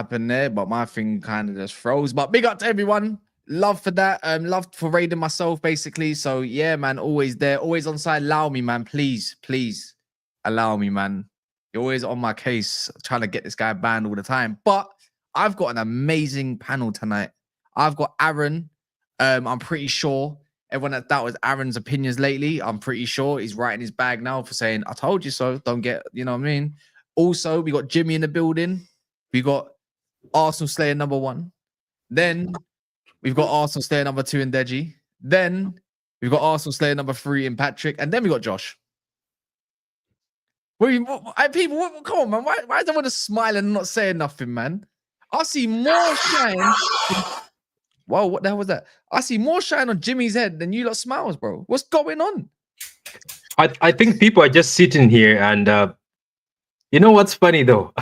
happened there, but my thing kind of just froze. But big up to everyone. Love for that. Love for raiding myself, basically. So yeah, man, always there, always on side. Allow me, man. Please, please allow me, man. You're always on my case, trying to get this guy banned all the time. But I've got an amazing panel tonight. I've got Aaron. I'm pretty sure everyone that was Aaron's opinions lately, I'm pretty sure he's writing his bag now for saying, I told you so. Don't get, you know what I mean? Also, we got Jimmy in the building. We got Arsenal Slayer number 1. Then we've got Arsenal Slayer number 2 in Deji. Then we've got Arsenal Slayer number 3 in Patrick. And then we got Josh. People, come on, man. Why is everyone just smiling and not saying nothing, man? I see more shine. Whoa, what the hell was that? I see more shine on Jimmy's head than you lot smiles, bro. What's going on? I think people are just sitting here and you know what's funny though?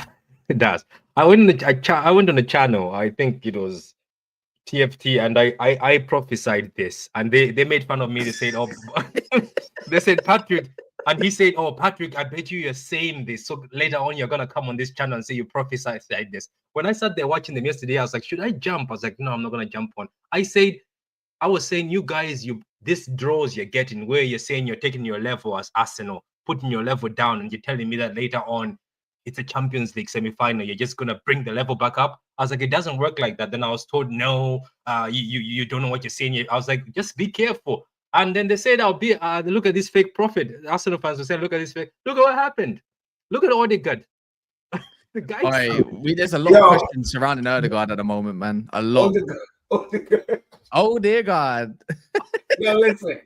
It does. I went on the channel. I think it was TFT, and I prophesied this, and they made fun of me. They said, "Oh," they said Patrick, and he said, "Oh, Patrick, I bet you're saying this. So later on, you're gonna come on this channel and say you prophesied like this." When I sat there watching them yesterday, I was like, "Should I jump?" I was like, "No, I'm not gonna jump on." I was saying, you guys, this draws you're getting, where you're saying you're taking your level as Arsenal, putting your level down, and you're telling me that later on it's a Champions League semi-final, you're just gonna bring the level back up. I was like, it doesn't work like that. Then I was told, no, you don't know what you're saying. I was like, just be careful. And then they said, look at this fake prophet. Arsenal fans were saying, look at this fake. Look at what happened. Look at Odegaard. The guy. There's a lot of questions surrounding Odegaard at the moment, man. A lot. Odegaard. Yo, listen.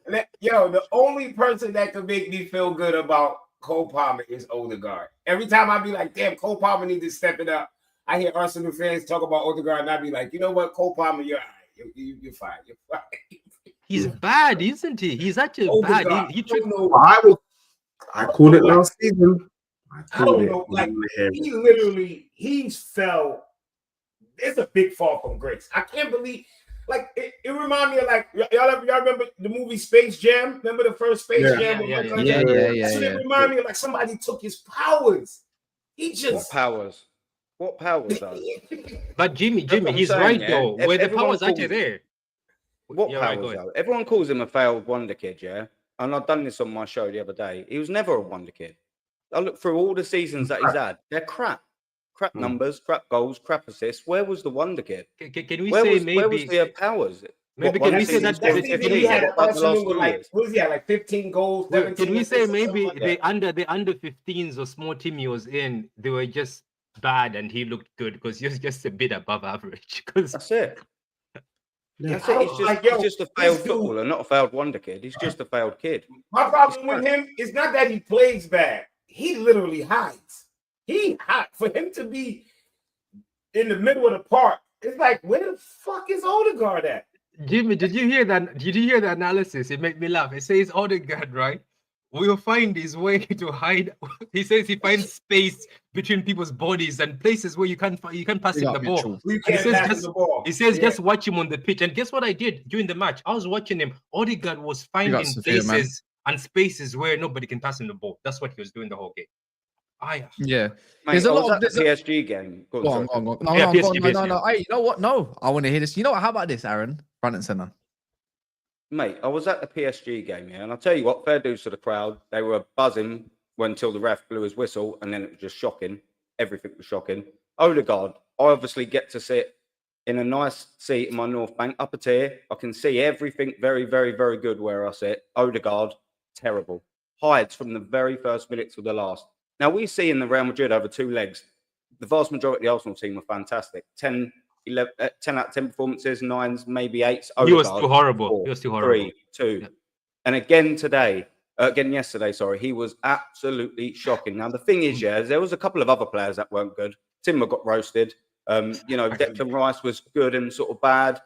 The only person that can make me feel good about Cole Palmer is Odegaard. Every time I be like, damn, Cole Palmer needs to step it up. I hear Arsenal fans talk about Odegaard, and I be like, you know what, Cole Palmer, you're all right. You're fine. You're fine. He's bad, isn't he? He's actually bad. He I called it last season. I don't know. Like, he fell. It's a big fall from grace. I can't believe. Like, it reminded me of, like, y'all remember the movie Space Jam? Remember the first Space Jam? Yeah. So it reminded me of, like, somebody took his powers. He just... What powers, though? But Jimmy, he's right, though. Where the powers actually there. What powers, though? Everyone calls him a failed wonder kid, yeah? And I've done this on my show the other day. He was never a wonder kid. I look through all the seasons that he's had. They're crap. Crap numbers, crap goals, crap assists. Where was the wonder kid? Can we say maybe? Where was the powers? Maybe can we say that he had like 15 goals. Can we say maybe the under 15s or small team he was in, they were just bad and he looked good because he was just a bit above average? That's it. That's it. He's just a failed footballer, not a failed wonder kid. He's just a failed kid. My problem with him is not that he plays bad. He literally hides. He hot for him to be in the middle of the park. It's like, where the fuck is Odegaard at? Jimmy, did you hear that? Did you hear the analysis? It made me laugh. It says Odegaard, right, will find his way to hide. He says he finds space between people's bodies and places where you can't pass him the ball. He says just watch him on the pitch. And guess what I did during the match? I was watching him. Odegaard was finding places and spaces where nobody can pass him the ball. That's what he was doing the whole game. Yeah, there's a lot of the PSG game. Go on. No. Hey, you know what? No, I want to hear this. You know what? How about this, Aaron? Front and center. Mate, I was at the PSG game, yeah, and I'll tell you what, fair dues to the crowd. They were buzzing until the ref blew his whistle, and then it was just shocking. Everything was shocking. Odegaard, I obviously get to sit in a nice seat in my North Bank, upper tier. I can see everything very, very, very good where I sit. Odegaard, terrible. Hides from the very first minute to the last. Now, we see in the Real Madrid over 2 legs, the vast majority of the Arsenal team were fantastic. 10 out of 10 performances, 9s, maybe 8s. He was too horrible. 3, 2. Yeah. And again yesterday, he was absolutely shocking. Now, the thing is, there was a couple of other players that weren't good. Timber got roasted. Declan Rice was good and sort of bad.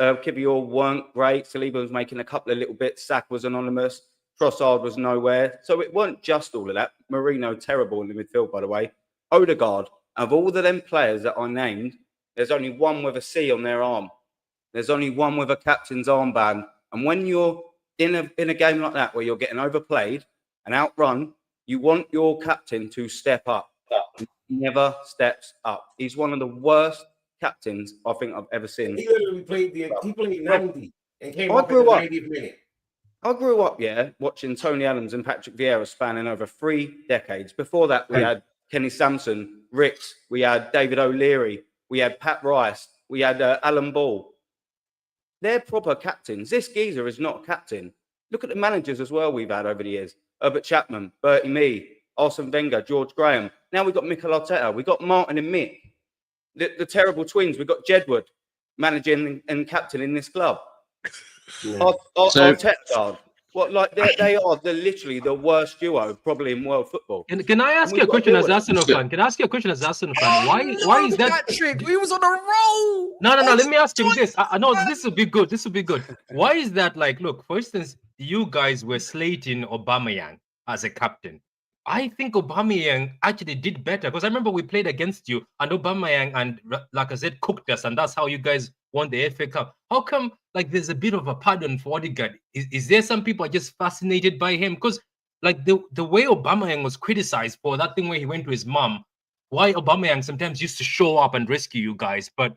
Kivior weren't great. Saliba was making a couple of little bits. Saka was anonymous. Trossard was nowhere. So it weren't just all of that. Marino, terrible in the midfield, by the way. Odegaard, of all of them players that I named, there's only one with a C on their arm. There's only one with a captain's armband. And when you're in a game like that, where you're getting overplayed and outrun, you want your captain to step up. never steps up. He's one of the worst captains I think I've ever seen. He literally played 90 and came I off at the grew up. 90th minute. I grew up, watching Tony Adams and Patrick Vieira spanning over 3 decades. Before that, we had Kenny Sampson, Ricks, we had David O'Leary, we had Pat Rice, we had Alan Ball. They're proper captains. This geezer is not a captain. Look at the managers as well we've had over the years. Herbert Chapman, Bertie Mee, Arsene Wenger, George Graham. Now we've got Mikel Arteta. We've got Martin and Mick. The terrible twins. We've got Jedward managing and captaining this club. Yeah. Arteta. What, like they are literally the worst duo probably in world football. Can I ask you a question as Arsenal fan? Can I ask you a question as Arsenal fan? Why is that? Patrick, we was on a roll. No. Let me ask him this. I know this will be good. This will be good. Why is that? Like, look, for instance, you guys were slating Aubameyang as a captain. I think Aubameyang actually did better because I remember we played against you and Aubameyang and like I said cooked us, and that's how you guys won the FA Cup. How come like there's a bit of a pardon for Odegaard? Is there some people are just fascinated by him? Because like the way Aubameyang was criticized for that thing where he went to his mom, why Aubameyang sometimes used to show up and rescue you guys, but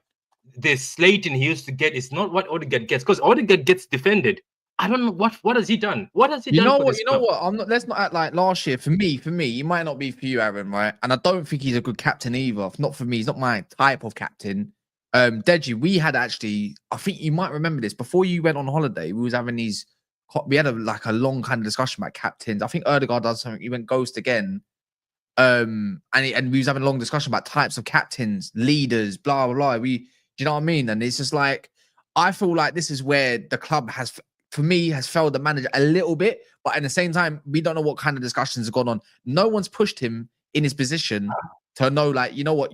the slating he used to get is not what Odegaard gets, because Odegaard gets defended. I don't know what has he done. What has he done? You know what? I'm not. Let's not act like last year. For me, it might not be for you, Aaron, right? And I don't think he's a good captain either. Not for me. He's not my type of captain. Deji, we had actually. I think you might remember this. Before you went on holiday, we was having these. We had a long kind of discussion about captains. I think Odegaard does something. He went ghost again. And we was having a long discussion about types of captains, leaders, blah blah blah. Do you know what I mean? And it's just like I feel like this is where the club has. For me, has failed the manager a little bit, but at the same time, we don't know what kind of discussions have gone on. No one's pushed him in his position to know, like, you know what,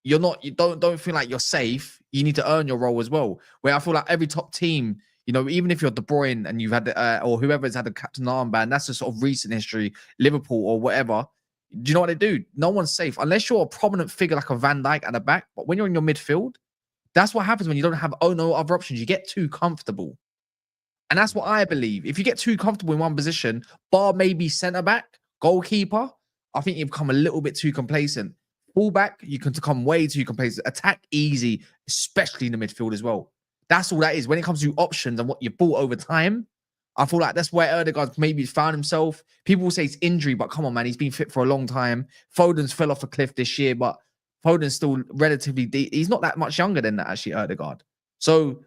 you don't feel like you're safe. You need to earn your role as well. Where I feel like every top team, you know, even if you're De Bruyne and you've had or whoever's had the captain armband, that's a sort of recent history, Liverpool or whatever. Do you know what they do? No one's safe unless you're a prominent figure like a Van Dijk at the back. But when you're in your midfield, that's what happens when you don't have no other options. You get too comfortable. And that's what I believe. If you get too comfortable in one position, bar maybe centre back, goalkeeper, I think you become a little bit too complacent. Fullback, you can become way too complacent. Attack easy, especially in the midfield as well. That's all that is. When it comes to options and what you bought over time, I feel like that's where Odegaard maybe found himself. People will say it's injury, but come on, man, he's been fit for a long time. Foden's fell off a cliff this year, but Foden's still relatively deep. He's not that much younger than that, actually, Odegaard. So,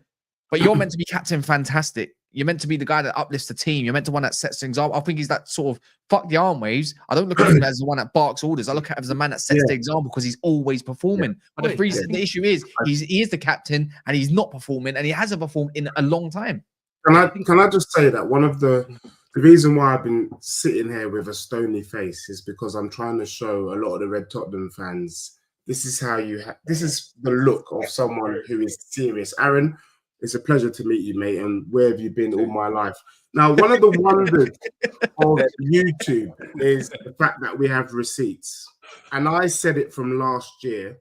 but you're meant to be captain, fantastic. You're meant to be the guy that uplifts the team. You're meant to one that sets things up. I think he's that sort of fuck the arm waves. I don't look at him as the one that barks orders. I look at him as the man that sets the example because he's always performing. But the issue is he is the captain and he's not performing and he hasn't performed in a long time. Can I just say that one of the reason why I've been sitting here with a stony face is because I'm trying to show a lot of the Red Tottenham fans this is how this is the look of someone who is serious. Aaron, it's a pleasure to meet you, mate. And where have you been all my life? Now, one of the wonders of YouTube is the fact that we have receipts. And I said it from last year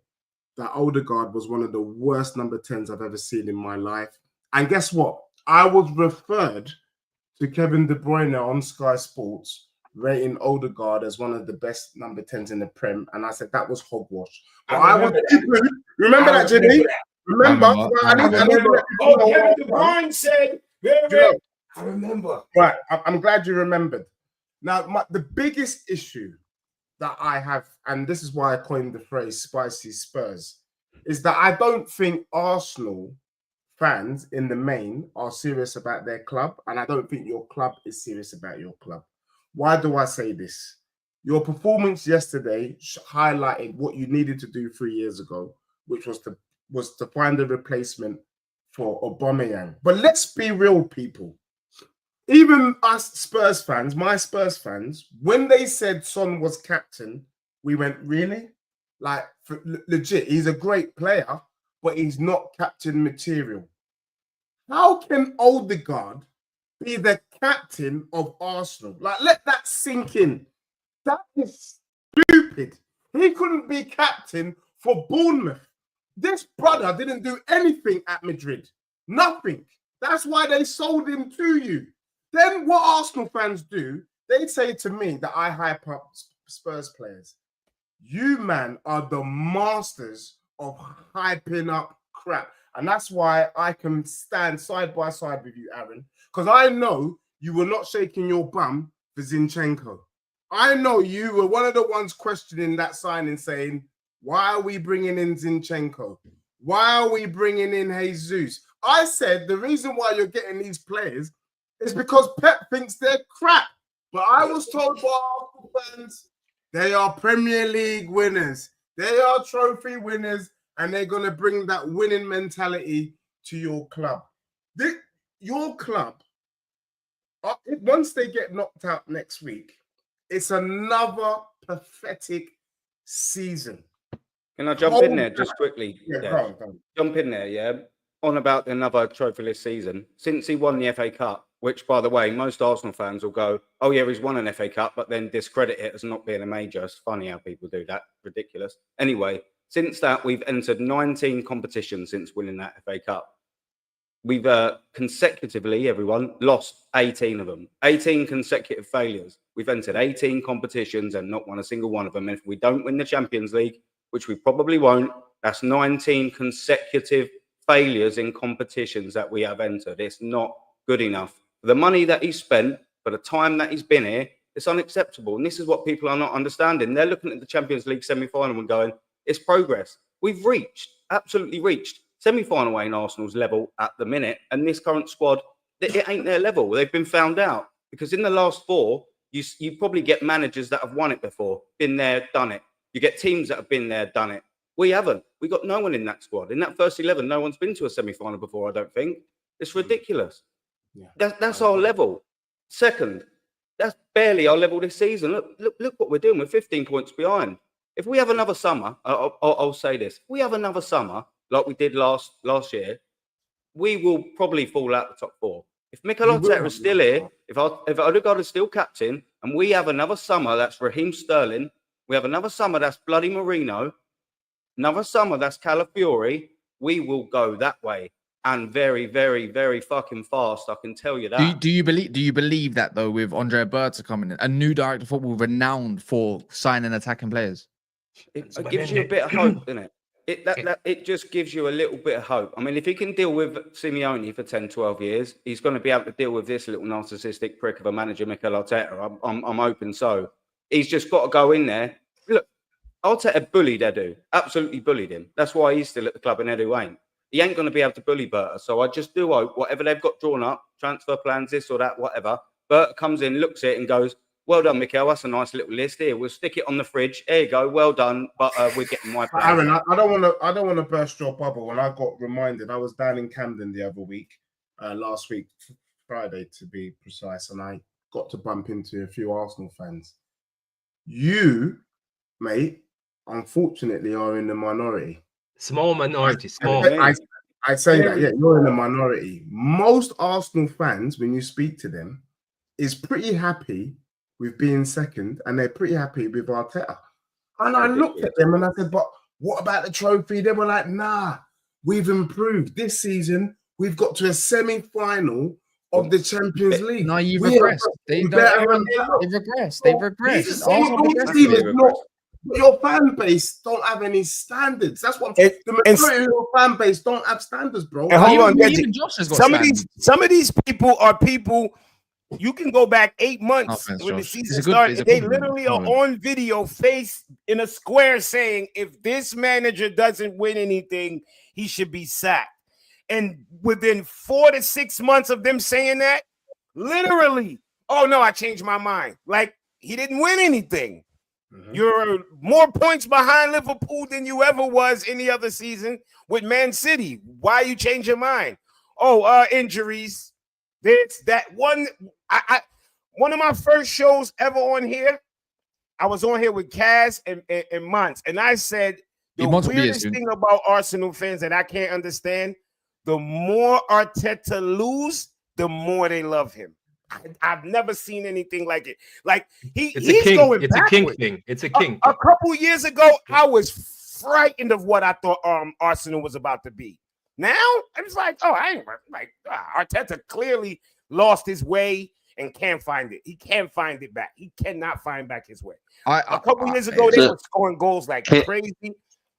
that Odegaard was one of the worst number 10s I've ever seen in my life. And guess what? I was referred to Kevin De Bruyne on Sky Sports, rating Odegaard as one of the best number 10s in the Prem. And I said that was hogwash. But remember that, Jimmy? Remember? Kevin De Bruyne said, I remember. Right, I'm glad you remembered. Now, the biggest issue that I have, and this is why I coined the phrase spicy Spurs, is that I don't think Arsenal fans in the main are serious about their club, and I don't think your club is serious about your club. Why do I say this? Your performance yesterday highlighted what you needed to do 3 years ago, which was to find a replacement for Aubameyang. But let's be real, people. Even us Spurs fans, my Spurs fans, when they said Son was captain, we went, really? Like, legit, he's a great player, but he's not captain material. How can Odegaard be the captain of Arsenal? Like, let that sink in. That is stupid. He couldn't be captain for Bournemouth. This brother didn't do anything at Madrid. Nothing. That's why they sold him to you. Then what Arsenal fans do, they say to me that I hype up Spurs players. You, man, are the masters of hyping up crap. And that's why I can stand side by side with you, Aaron, because I know you were not shaking your bum for Zinchenko. I know you were one of the ones questioning that signing, saying, why are we bringing in Zinchenko? Why are we bringing in Jesus? I said the reason why you're getting these players is because Pep thinks they're crap. But I was told by Arsenal fans, they are Premier League winners. They are trophy winners, and they're going to bring that winning mentality to your club. Your club, once they get knocked out next week, it's another pathetic season. Can I jump in there just quickly? Yeah, Yeah. go on. Jump in there, yeah. On about another trophyless season. Since he won the FA Cup, which, by the way, most Arsenal fans will go, oh, yeah, he's won an FA Cup, but then discredit it as not being a major. It's funny how people do that. Ridiculous. Anyway, since that, we've entered 19 competitions since winning that FA Cup. We've consecutively, everyone, lost 18 of them. 18 consecutive failures. We've entered 18 competitions and not won a single one of them. And if we don't win the Champions League, which we probably won't, that's 19 consecutive failures in competitions that we have entered. It's not good enough. For the money that he's spent, for the time that he's been here, it's unacceptable. And this is what people are not understanding. They're looking at the Champions League semi-final and going, it's progress. We've reached, absolutely reached. Semi-final ain't Arsenal's level at the minute, and this current squad, it ain't their level. They've been found out because in the last four, you probably get managers that have won it before, been there, done it. You get teams that have been there, done it. We haven't. We got no one in that squad. In that first 11, no one's been to a semi-final before, I don't think. It's ridiculous. Yeah. That's our level. Second, that's barely our level this season. Look what we're doing. We're 15 points behind. If we have another summer, I'll say this. If we have another summer, like we did last year, we will probably fall out the top four. If Mikel Arteta is still here, if Odegaard is still captain, and we have another summer that's Raheem Sterling, we have another summer that's bloody Marino, another summer that's Calafiori, we will go that way. And very, very, very fucking fast, I can tell you that. Do you believe that though, with Andre Berta coming in, a new director of football renowned for signing attacking players? It gives you a bit of hope, doesn't it? It just gives you a little bit of hope. I mean, if he can deal with Simeone for 10, 12 years, he's going to be able to deal with this little narcissistic prick of a manager, Mikel Arteta. I'm hoping so. He's just got to go in there. Look, Arteta bullied Edu, absolutely bullied him. That's why he's still at the club and Edu ain't. He ain't going to be able to bully Berta. So I just do hope whatever they've got drawn up, transfer plans, this or that, whatever, Berta comes in, looks at it and goes, well done, Mikel. That's a nice little list. Here, we'll stick it on the fridge. There you go. Well done. But we're getting my plan. Aaron, I don't want to burst your bubble. When I got reminded, I was down in Camden the other week, last week, Friday to be precise, and I got to bump into a few Arsenal fans. You, mate, unfortunately, are in the minority. Small minority. Small. I say that, yeah, you're in the minority. Most Arsenal fans, when you speak to them, is pretty happy with being second, and they're pretty happy with Arteta. And I looked at them and I said, but what about the trophy? They were like, nah, we've improved. This season, we've got to a semi-final of the Champions League. No, you've regressed. They've regressed. They've regressed. Your fan base don't have any standards. That's what the majority of your fan base don't have standards, bro. And hold on, even Josh has got some of these people are people. You can go back 8 months when the season started. They literally are on video, face in a square, saying if this manager doesn't win anything, he should be sacked. And within 4 to 6 months of them saying that, literally, oh no, I changed my mind. Like he didn't win anything. Mm-hmm. You're more points behind Liverpool than you ever was any other season with Man City. Why you change your mind? Oh, injuries. There's that one. One of my first shows ever on here, I was on here with Kaz and Mons, and I said the weirdest thing about Arsenal fans that I can't understand: the more Arteta lose, the more they love him. I've never seen anything like it. Like he's going backwards. It's a king thing. It's a king. A couple years ago, I was frightened of what I thought Arsenal was about to be. Now, it's like, oh, I ain't like Arteta clearly lost his way. and can't find it. He can't find it back. He cannot find back his way. A couple years ago, they were scoring goals like crazy.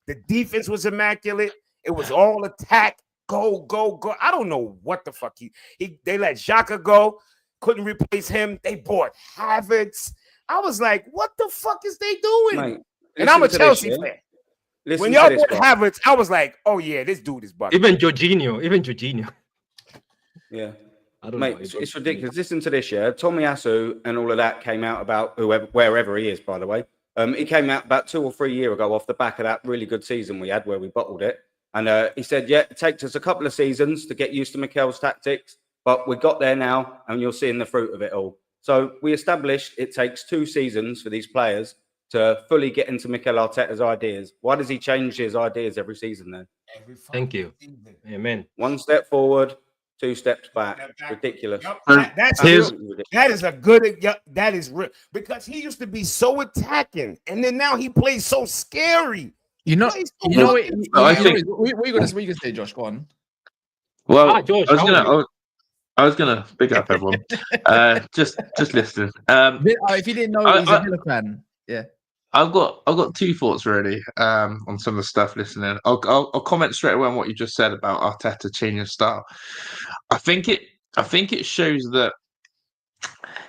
The defense was immaculate. It was all attack. Go. I don't know what the fuck they let Xhaka go. Couldn't replace him. They bought Havertz. I was like, what the fuck is they doing? Mate, and I'm a Chelsea fan. When y'all bought Havertz, I was like, oh yeah, this dude is bugging. Even Jorginho. Yeah. Mate, it's ridiculous. Listen to this, yeah. Tomiyasu and all of that came out about wherever he is, by the way. He came out about 2 or 3 years ago off the back of that really good season we had where we bottled it. And he said, yeah, it takes us a couple of seasons to get used to Mikel's tactics, but we got there now and you're seeing the fruit of it all. So we established it takes 2 seasons for these players to fully get into Mikel Arteta's ideas. Why does he change his ideas every season then? Thank you. Amen. 1 step forward, 2 steps back. Ridiculous. That is a good. That is real because he used to be so attacking, and then now he plays so scary. I think what you gonna say, Josh? Go on. Well, Josh, I was gonna big up everyone. just listening. If you didn't know, he's a Villa fan. Yeah. I've got 2 thoughts really on some of the stuff listening. I'll comment straight away on what you just said about Arteta changing style. I think it shows that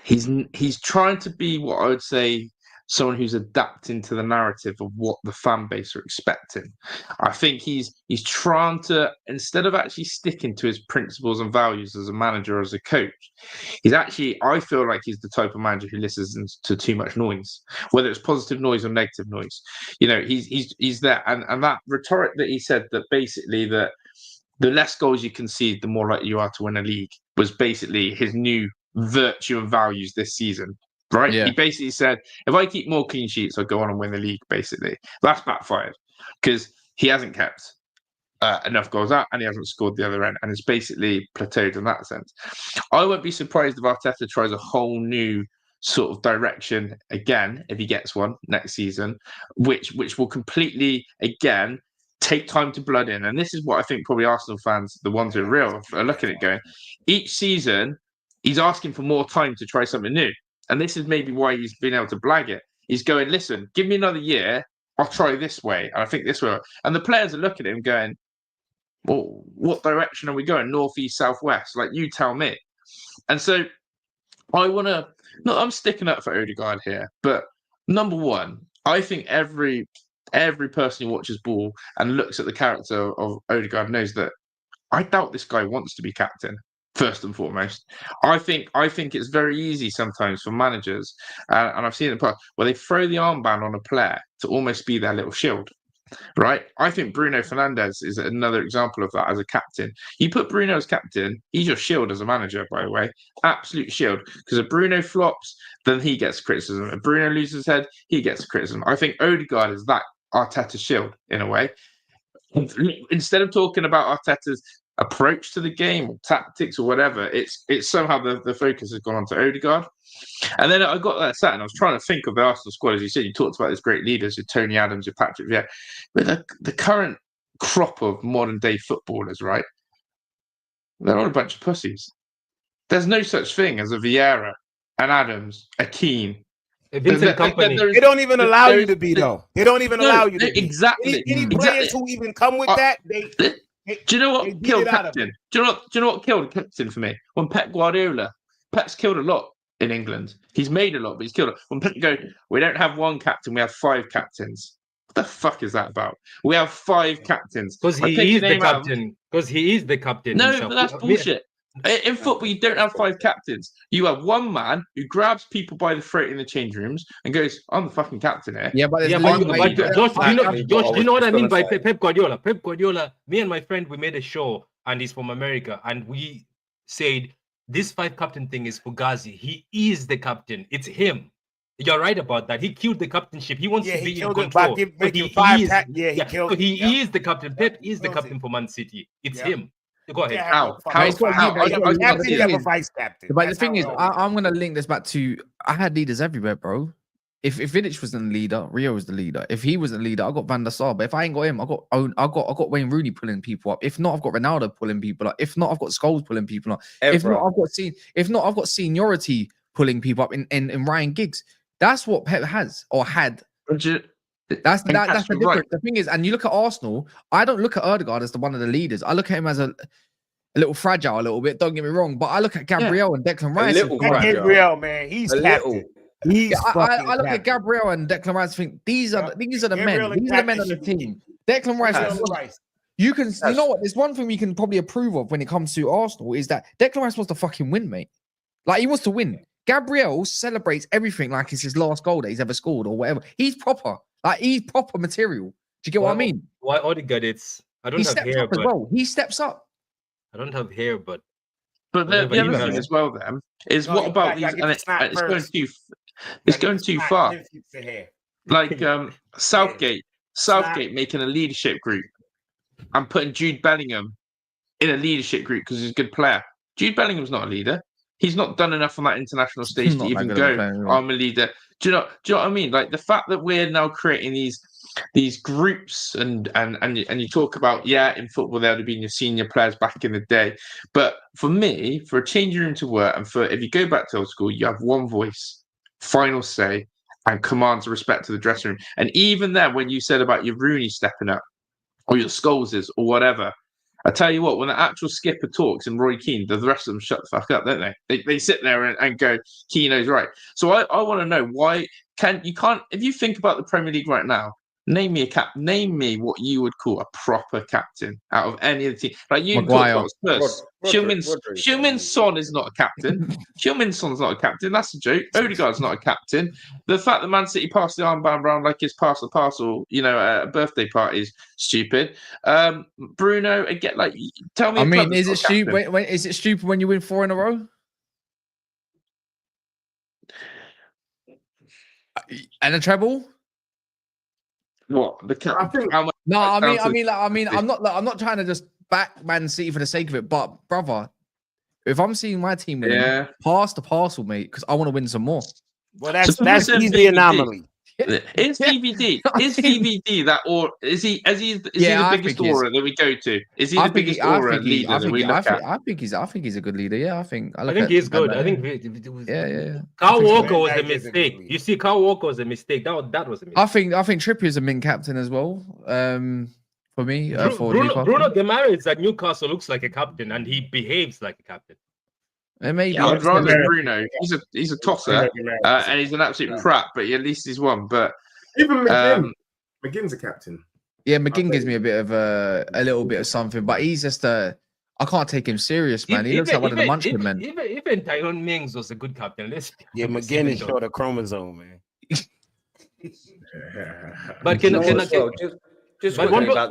he's trying to be what I would say someone who's adapting to the narrative of what the fan base are expecting. I think he's trying to, instead of actually sticking to his principles and values as a manager or as a coach, I feel like he's the type of manager who listens to too much noise, whether it's positive noise or negative noise. He's there, and that rhetoric that he said that basically that the less goals you concede, the more likely you are to win a league, was basically his new virtue and values this season. Right? Yeah. He basically said, if I keep more clean sheets, I'll go on and win the league, basically. That's backfired because he hasn't kept enough goals out and he hasn't scored the other end. And it's basically plateaued in that sense. I won't be surprised if Arteta tries a whole new sort of direction again, if he gets one next season, which will completely, again, take time to blood in. And this is what I think probably Arsenal fans, the ones who are real, are looking at going, each season, he's asking for more time to try something new. And this is maybe why he's been able to blag it. He's going, listen, give me another year. I'll try this way. And I think this way. And the players are looking at him going, well, what direction are we going? North, east, south, west? Like, you tell me. And so I'm sticking up for Odegaard here. But number one, I think every person who watches ball and looks at the character of Odegaard knows that I doubt this guy wants to be captain. First and foremost, I think it's very easy sometimes for managers, and I've seen it in the past, where they throw the armband on a player to almost be their little shield, right? I think Bruno Fernandes is another example of that as a captain. You put Bruno as captain, he's your shield as a manager, by the way, absolute shield. Because if Bruno flops, then he gets criticism. If Bruno loses his head, he gets criticism. I think Odegaard is that Arteta shield in a way. Instead of talking about Arteta's approach to the game or tactics or whatever, it's somehow the focus has gone on to Odegaard. And then I got that set and I was trying to think of the Arsenal squad. As you said, you talked about these great leaders, your Tony Adams, your Patrick Vieira, but the current crop of modern day footballers, right, they're all a bunch of pussies. There's no such thing as a Vieira, an Adams, a Keane. Vincent Kompany. They don't even allow you to be, though. They don't even allow you to be. Exactly. Any players who even come with that, do you know what killed captain? Do you know what killed captain for me? When Pep's killed a lot in England. He's made a lot, but he's killed it. When Pep go, we don't have one captain, we have 5 captains. What the fuck is that about? We have 5 captains. Because he is the captain. Because he is the captain. No, but that's bullshit. In football, you don't have 5 captains. You have one man who grabs people by the throat in the change rooms and goes, "I'm the fucking captain here." Yeah, but Josh, do you know what I mean by Pep Guardiola? Pep Guardiola. Me and my friend, we made a show, and he's from America, and we said this 5 captain thing is Fugazi. He is the captain. It's him. You're right about that. He killed the captainship. He wants to be in control. He is the captain. Pep is the captain for Man City. It's him. Go ahead. How? You have a vice captain. But the thing is, I'm going to link this back to I had leaders everywhere, bro. if Vidic wasn't the leader, Rio was the leader. If he wasn't the leader, I got Van der Sar. But if I ain't got him, I got Wayne Rooney pulling people up. If not, I've got Ronaldo pulling people up. If not, I've got Scholes pulling people up. If not, I've got seniority pulling people up in Ryan Giggs. That's what Pep has or had. That's the difference. Right. The thing is, and you look at Arsenal, I don't look at Odegaard as one of the leaders. I look at him as a little fragile, a little bit. Don't get me wrong, but I look at Gabriel and Declan Rice. Gabriel, man, he's captain. I look at Gabriel and Declan Rice. And think these are the men. These are the men on the team. Declan Rice. You know what? There's one thing we can probably approve of when it comes to Arsenal is that Declan Rice wants to fucking win, mate. Like he wants to win. Gabriel celebrates everything like it's his last goal that he's ever scored or whatever. He's proper. Like he's proper material. Do you get what I mean? Why Odegaard? I don't have hair, but well. He steps up. I don't have hair, but the other thing as well, then, is what about these? And it's going too far. Like Southgate making a leadership group and putting Jude Bellingham in a leadership group because he's a good player. Jude Bellingham's not a leader. He's not done enough on that international stage to even go, I'm a leader. Do you know what I mean? Like the fact that we're now creating these groups and you talk about, in football there would have been your senior players back in the day. But for me, for a changing room to work, and for if you go back to old school, you have one voice, final say, and commands respect to the dressing room. And even then, when you said about your Rooney stepping up, or your Scholeses, or whatever, I tell you what, when the actual skipper talks and Roy Keane, the rest of them shut the fuck up, don't they? They sit there and go, Keano's right. So I want to know why if you think about the Premier League right now, name me what you would call a proper captain out of any of the team. Like you talk about Spurs. Heung-min Son is not a captain. Heung-min Son's not a captain. That's a joke. Odegaard's not a captain. The fact that Man City passed the armband round like it's pass the parcel, at a birthday party is stupid. Bruno, again, like tell me. I mean, is it stupid? Is it stupid when you win 4 in a row? And a treble? What I'm not trying to just back Man City for the sake of it, but brother, if I'm seeing my team win, pass the parcel, mate, because I want to win some more. Well, that's the anomaly. Is VVD that, or is he the biggest aura that we go to? Is he the biggest aura leader that we look at? I think he's a good leader. Yeah, I think he's good. I think Kyle Walker was a mistake. You see, Kyle Walker was a mistake. That was a mistake. I think Trippier's a min captain as well. For me, Bruno Guimaraes at Newcastle looks like a captain, and he behaves like a captain. Maybe I'd rather Bruno. He's a tosser, and he's an absolute prat. But at least he's won. But even McGinn's a captain. Yeah, McGinn gives me a bit of a little bit of something, but he's just I can't take him serious, man. He looks like one of the Munchkin men. Even Tyrone Mings was a good captain. McGinn is short of chromosome, man. But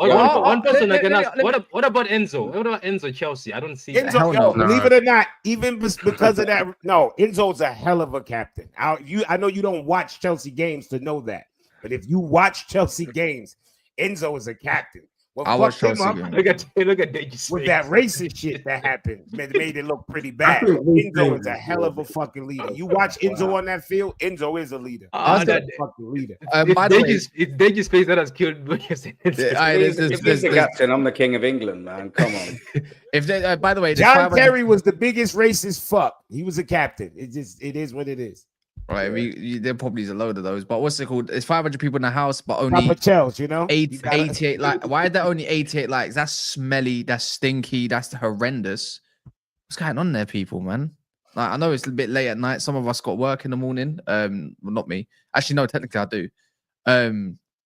one person I can ask, what about Enzo? What about Enzo Chelsea? I don't see Enzo, believe it or not, even because of that, no, Enzo's a hell of a captain. I know you don't watch Chelsea games to know that, but if you watch Chelsea games, Enzo is a captain. Well, I watch Chelsea. Look at Deji with that racist shit that happened, made it look pretty bad. Enzo is a hell of a fucking leader. You watch Enzo on that field, Enzo is a leader. That fucking leader. It's Deji's face that has killed me. If he's the captain, I'm the king of England, man. Come on. By the way, John Terry was the biggest racist fuck. He was a captain. It is what it is. Right, there probably is a load of those, but what's it called? It's 500 people in the house, but only Chels, 88 likes. Why are there only 88 likes? That's smelly, that's stinky, that's horrendous. What's going on there, people, man? Like, I know it's a bit late at night. Some of us got work in the morning. Well, not me. Actually, no, technically I do.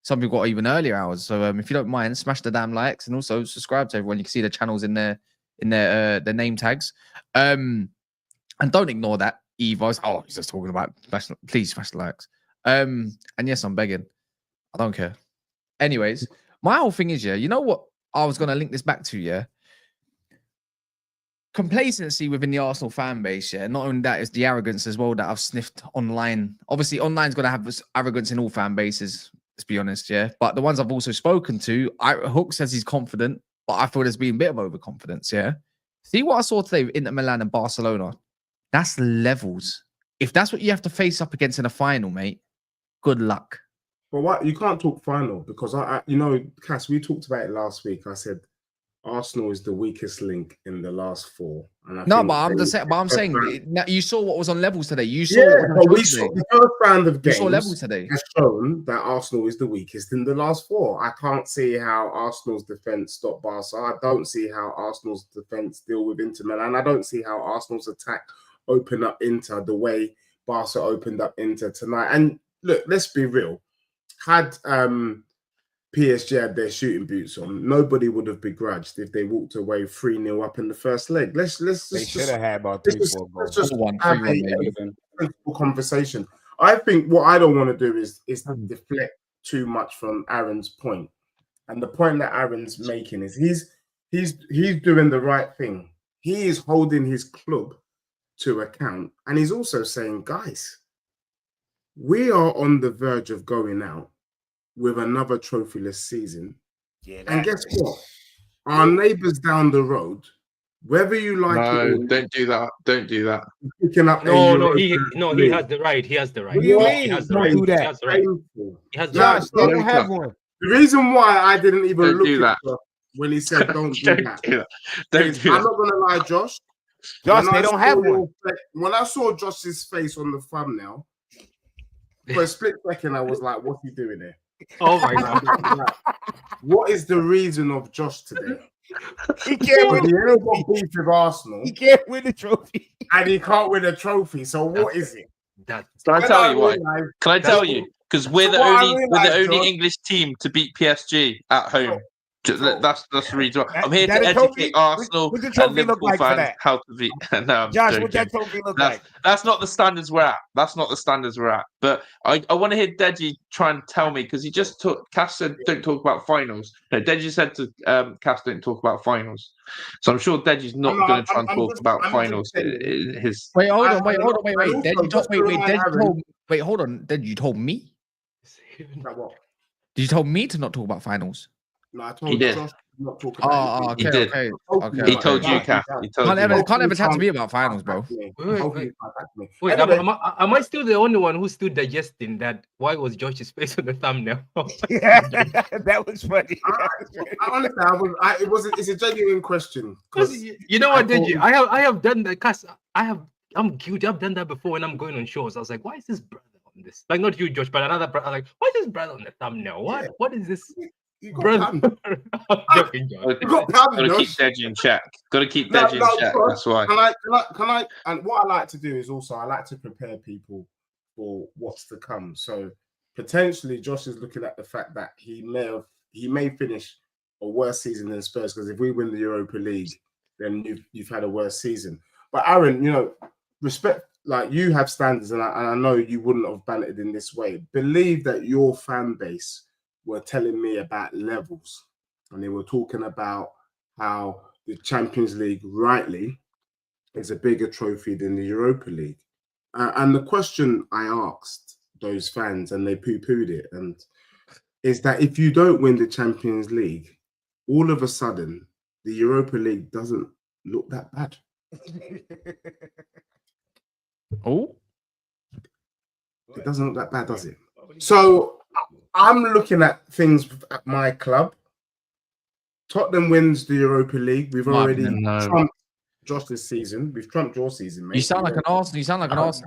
Some people got even earlier hours. So if you don't mind, smash the damn likes and also subscribe to everyone. You can see the channels in their name tags. And don't ignore that. Evo's. Oh, he's just talking about please smash the likes. And yes, I'm begging. I don't care. Anyways, my whole thing is, you know what I was gonna link this back to, complacency within the Arsenal fan base, not only that, it's the arrogance as well that I've sniffed online. Obviously, online's gonna have this arrogance in all fan bases, let's be honest, but the ones I've also spoken to, Hook says he's confident, but I feel there's been a bit of overconfidence. See what I saw today with Inter Milan and Barcelona. That's levels. If that's what you have to face up against in a final, mate, Good luck. But what you can't talk final because Cass, we talked about it last week. I said Arsenal is the weakest link in the last 4. And I'm saying you saw what was on levels today. You saw the first round of games. You saw levels today. Has shown that Arsenal is the weakest in the last 4. I can't see how Arsenal's defense stopped Barca. I don't see how Arsenal's defense deal with Inter Milan. I don't see how Arsenal's attack opened up Inter the way Barca opened up Inter tonight. And look, let's be real. Had PSG had their shooting boots on, nobody would have begrudged if they walked away 3-0 up in the first leg. Let's they should have had about 3-4 goals. Let's just have a conversation. I think what I don't want to do is deflect too much from Aaron's point. And the point that Aaron's making is he's doing the right thing. He is holding his club to account. And he's also saying, guys, we are on the verge of going out with another trophyless season. Yeah, and guess what? Our neighbours down the road, whether you like it or don't do that. Don't do that. He has the right. He has the right. What do you mean? Don't do that. He has the right. He has the Josh, right. they don't have one. The reason why I didn't even look at Josh when he said don't do that. I'm not going to lie, Josh. Josh, they don't have one. When I saw Josh's face on the thumbnail, for a split second, I was like, what's he doing there? Oh my God. What is the reason of Josh today? He can't win the trophy. Beef with Arsenal. He can't win the trophy. And he can't win a trophy. So what is it? Can I tell you why? Can I tell you? Because we're the only English team to beat PSG at home. That's the reason. I'm here to educate Arsenal and Liverpool fans how to beat. No, Josh, what that trophy look like? That's not the standards we're at. But I want to hear Deji try and tell me, because he just took. Cass said don't talk about finals. No, Deji said to Cass don't talk about finals. So I'm sure Deji's not going to try and talk about finals. Wait, hold on. Deji, you told me. Did you told me to not talk about finals? No, I told Josh not talk about he did. He told you, Kath. Can't ever chat to me about finals, bro. Wait, am I still the only one who's still digesting that? Why was Josh's face on the thumbnail? Yeah, that was funny. It's a genuine question. You know what, Deji? I have done that. Cause I'm guilty. I've done that before when I'm going on shows. I was like, why is this brother on this? Like, not you, Josh, but another brother. Like, why is this brother on the thumbnail? What is this? Gotta keep Deji in check. Gotta keep Deji in check. That's why. Can I? And what I like to do is also I like to prepare people for what's to come. So potentially, Josh is looking at the fact that he may finish a worse season than Spurs, because if we win the Europa League, then you've had a worse season. But Aaron, respect. Like, you have standards, and I know you wouldn't have bantered in this way. Believe that your fan base were telling me about levels, and they were talking about how the Champions League rightly is a bigger trophy than the Europa League. And the question I asked those fans, and they poo-pooed it, and is that if you don't win the Champions League, all of a sudden the Europa League doesn't look that bad. Oh, it doesn't look that bad, does it? So I'm looking at things at my club. Tottenham wins the Europa League. We've already trumped Josh this season. We've trumped your season, mate. You sound like an Arsenal.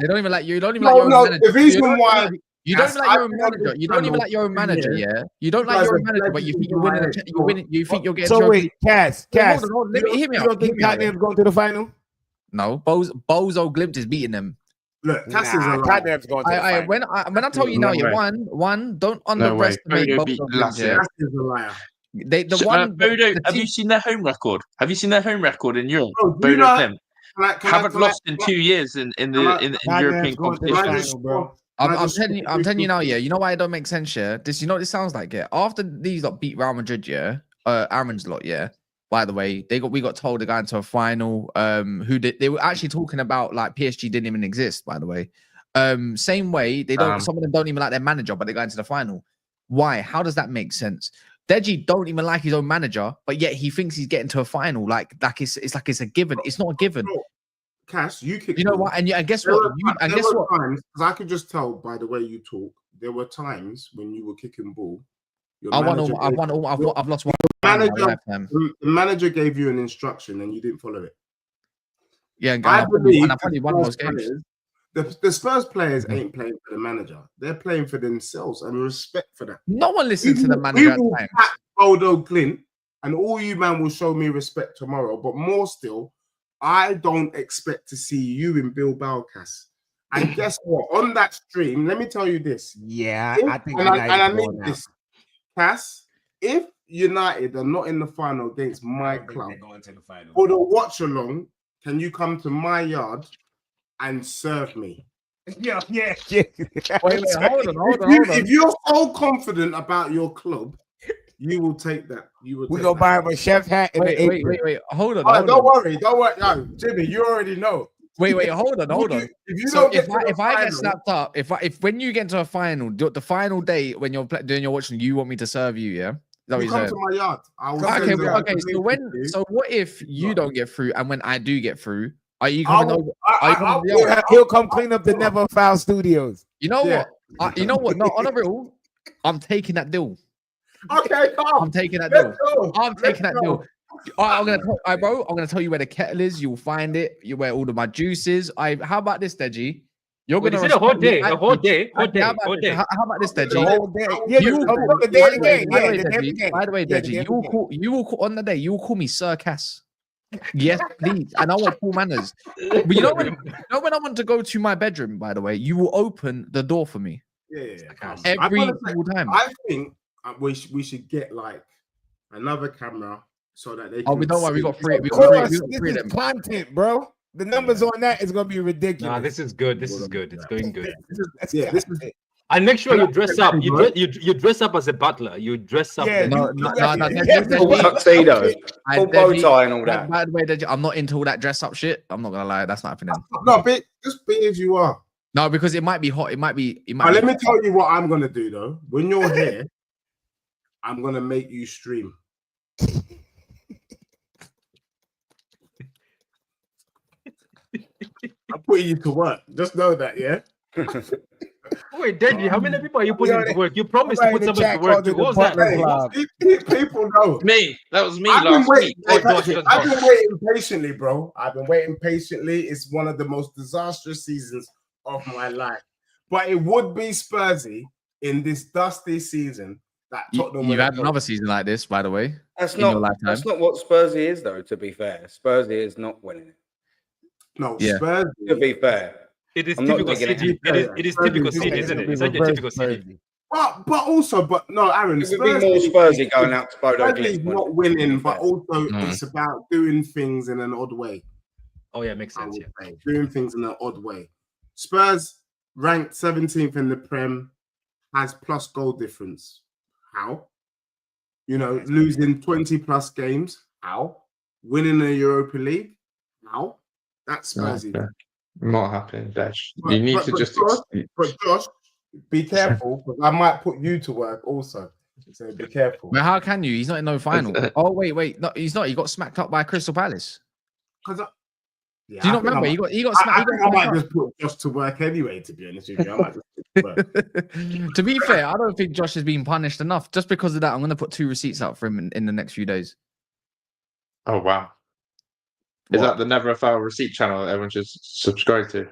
They don't even like you. You don't even like your own manager. The reason why you don't like your own manager. You don't even like your own manager. Yeah, you don't like your own manager, but you think you're winning. You think you're getting. So wait, Cass. Let me hear me out. You don't think Tottenham's going to the final? No, Bozo Glimt is beating them. Look, Cass is a Tottenham's going to the final. When I tell you now, one, don't underestimate Bozo Glimt. Cass is a liar. Bodo, have you seen their home record? Have you seen their home record in Europe? Bodo Glimt haven't lost in 2 years in the European competition. I'm telling you now, yeah. You know why it don't make sense, yeah? This, what this sounds like, yeah. After these lot beat Real Madrid, yeah, Aaron's lot, yeah. By the way, we got told they're going to a final. They were actually talking about, like, PSG didn't even exist, by the way. Same way, some of them don't even like their manager, but they're going to the final. Why? How does that make sense? Deji don't even like his own manager, but yet he thinks he's getting to a final. Like it's like it's a given. It's not a given. Cass, you know what? And guess what? Because I could just tell by the way you talk there were times when you were kicking ball. I've lost one. The manager gave you an instruction and you didn't follow it. Yeah, I probably believe won those games. The Spurs players ain't playing for the manager. They're playing for themselves, and respect for that. No one listens to the manager at times. Odo Clint, and all you man will show me respect tomorrow. But more still, I don't expect to see you in Bilbao, Cass. And guess what? On that stream, let me tell you this. Yeah, I think I need this, Cass. If United are not in the final against my club, going to the final. for the watch along, can you come to my yard and serve me? Yeah. Wait, hold on. If you're so confident about your club, you will take that. We go buy him a chef hat. Wait. Hold on. Don't worry. No, Jimmy, you already know. Wait, hold on. If you So don't if I get snapped up, if when you get to a final, the final day when you're doing your watching, you want me to serve you, yeah? You come to my yard. Okay. So what if you don't get through, and when I do get through, are you coming over? He'll come clean up the Never Foul Studios. You know what? You know what? No, on a real, I'm taking that deal. Okay, come. I'm taking that deal. I'm taking that deal. I'm gonna tell you where the kettle is. You'll find it. You where all of my juices. How about this, Deji? You're gonna a whole day. How about this, Deji? By the way, Deji, you will call on the day. You will call me Sir Cass. Yes, please. And I want cool manners. But you know when I want to go to my bedroom, by the way, you will open the door for me. Yeah. Every single time. I think we should get like another camera so that they can. Oh, we don't worry. We got three. This is content, bro. The numbers on that is gonna be ridiculous. Nah, this is good. This is good. It's going good. This is. And make sure you dress up. You dress up as a butler. You dress up. Yeah, tuxedo, full bow tie, and all that. By the way, I'm not into all that dress up shit. I'm not gonna lie, that's not happening. No, just be as you are. No, because it might be hot. It might be. Let me tell you what I'm gonna do though. When you're here, I'm gonna make you stream. I'm putting you to work. Just know that, yeah. Wait, Deji, how many people are you putting to work? You promised to put somebody to work. What was that? People know. Me. That was me last week. I've been waiting patiently, bro. I've been waiting patiently. It's one of the most disastrous seasons of my life. But it would be Spursy in this dusty season that Tottenham. You've had another season like this, by the way. That's not what Spursy is, though, to be fair. Spursy is not winning it. No, Spursy. To be fair. It is typical City. It is typical City, isn't it? It's such a typical City. But no, Aaron. It would be more Spursy going out to Bodo Spursy not winning, but also it's about doing things in an odd way. Oh yeah, makes sense. Yeah, doing things in an odd way. Spurs ranked 17th in the Prem, has plus goal difference. How? Losing 20 plus games. How? Winning the Europa League. How? That's Spursy. Not happening, Dash. You need to just. But Josh, be careful because I might put you to work also. So be careful. But how can you? He's not in no final. Oh wait, no, he's not. He got smacked up by Crystal Palace. Because do you not remember? He got smacked. I might just put Josh to work anyway. To be honest with you, I might just put to work. To be fair, I don't think Josh has been punished enough. Just because of that, I'm going to put 2 receipts out for him in the next few days. Oh wow. Is that the Never a Foul receipt channel that everyone should subscribe to?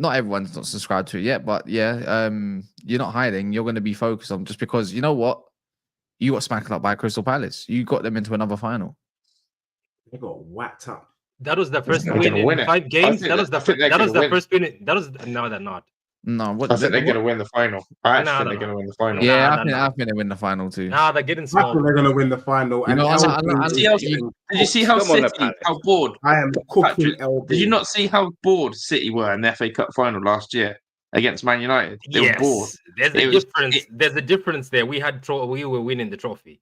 Not everyone's not subscribed to it yet, but yeah, you're not hiding. You're going to be focused on just because you know what? You got smacked up by Crystal Palace. You got them into another final. They got whacked up. That was the first win in 5 games. That was the first win. No, they're not. No, I think they're going to win the final. I think they're going to win the final. Yeah, I think they win the final too. Nah, they're getting small. I think they're going to win the final. Did you see how City, how bored? I am cooking LB. Did you not see how bored City were in the FA Cup final last year against Man United? They were bored. There's a difference there. We were winning the trophy.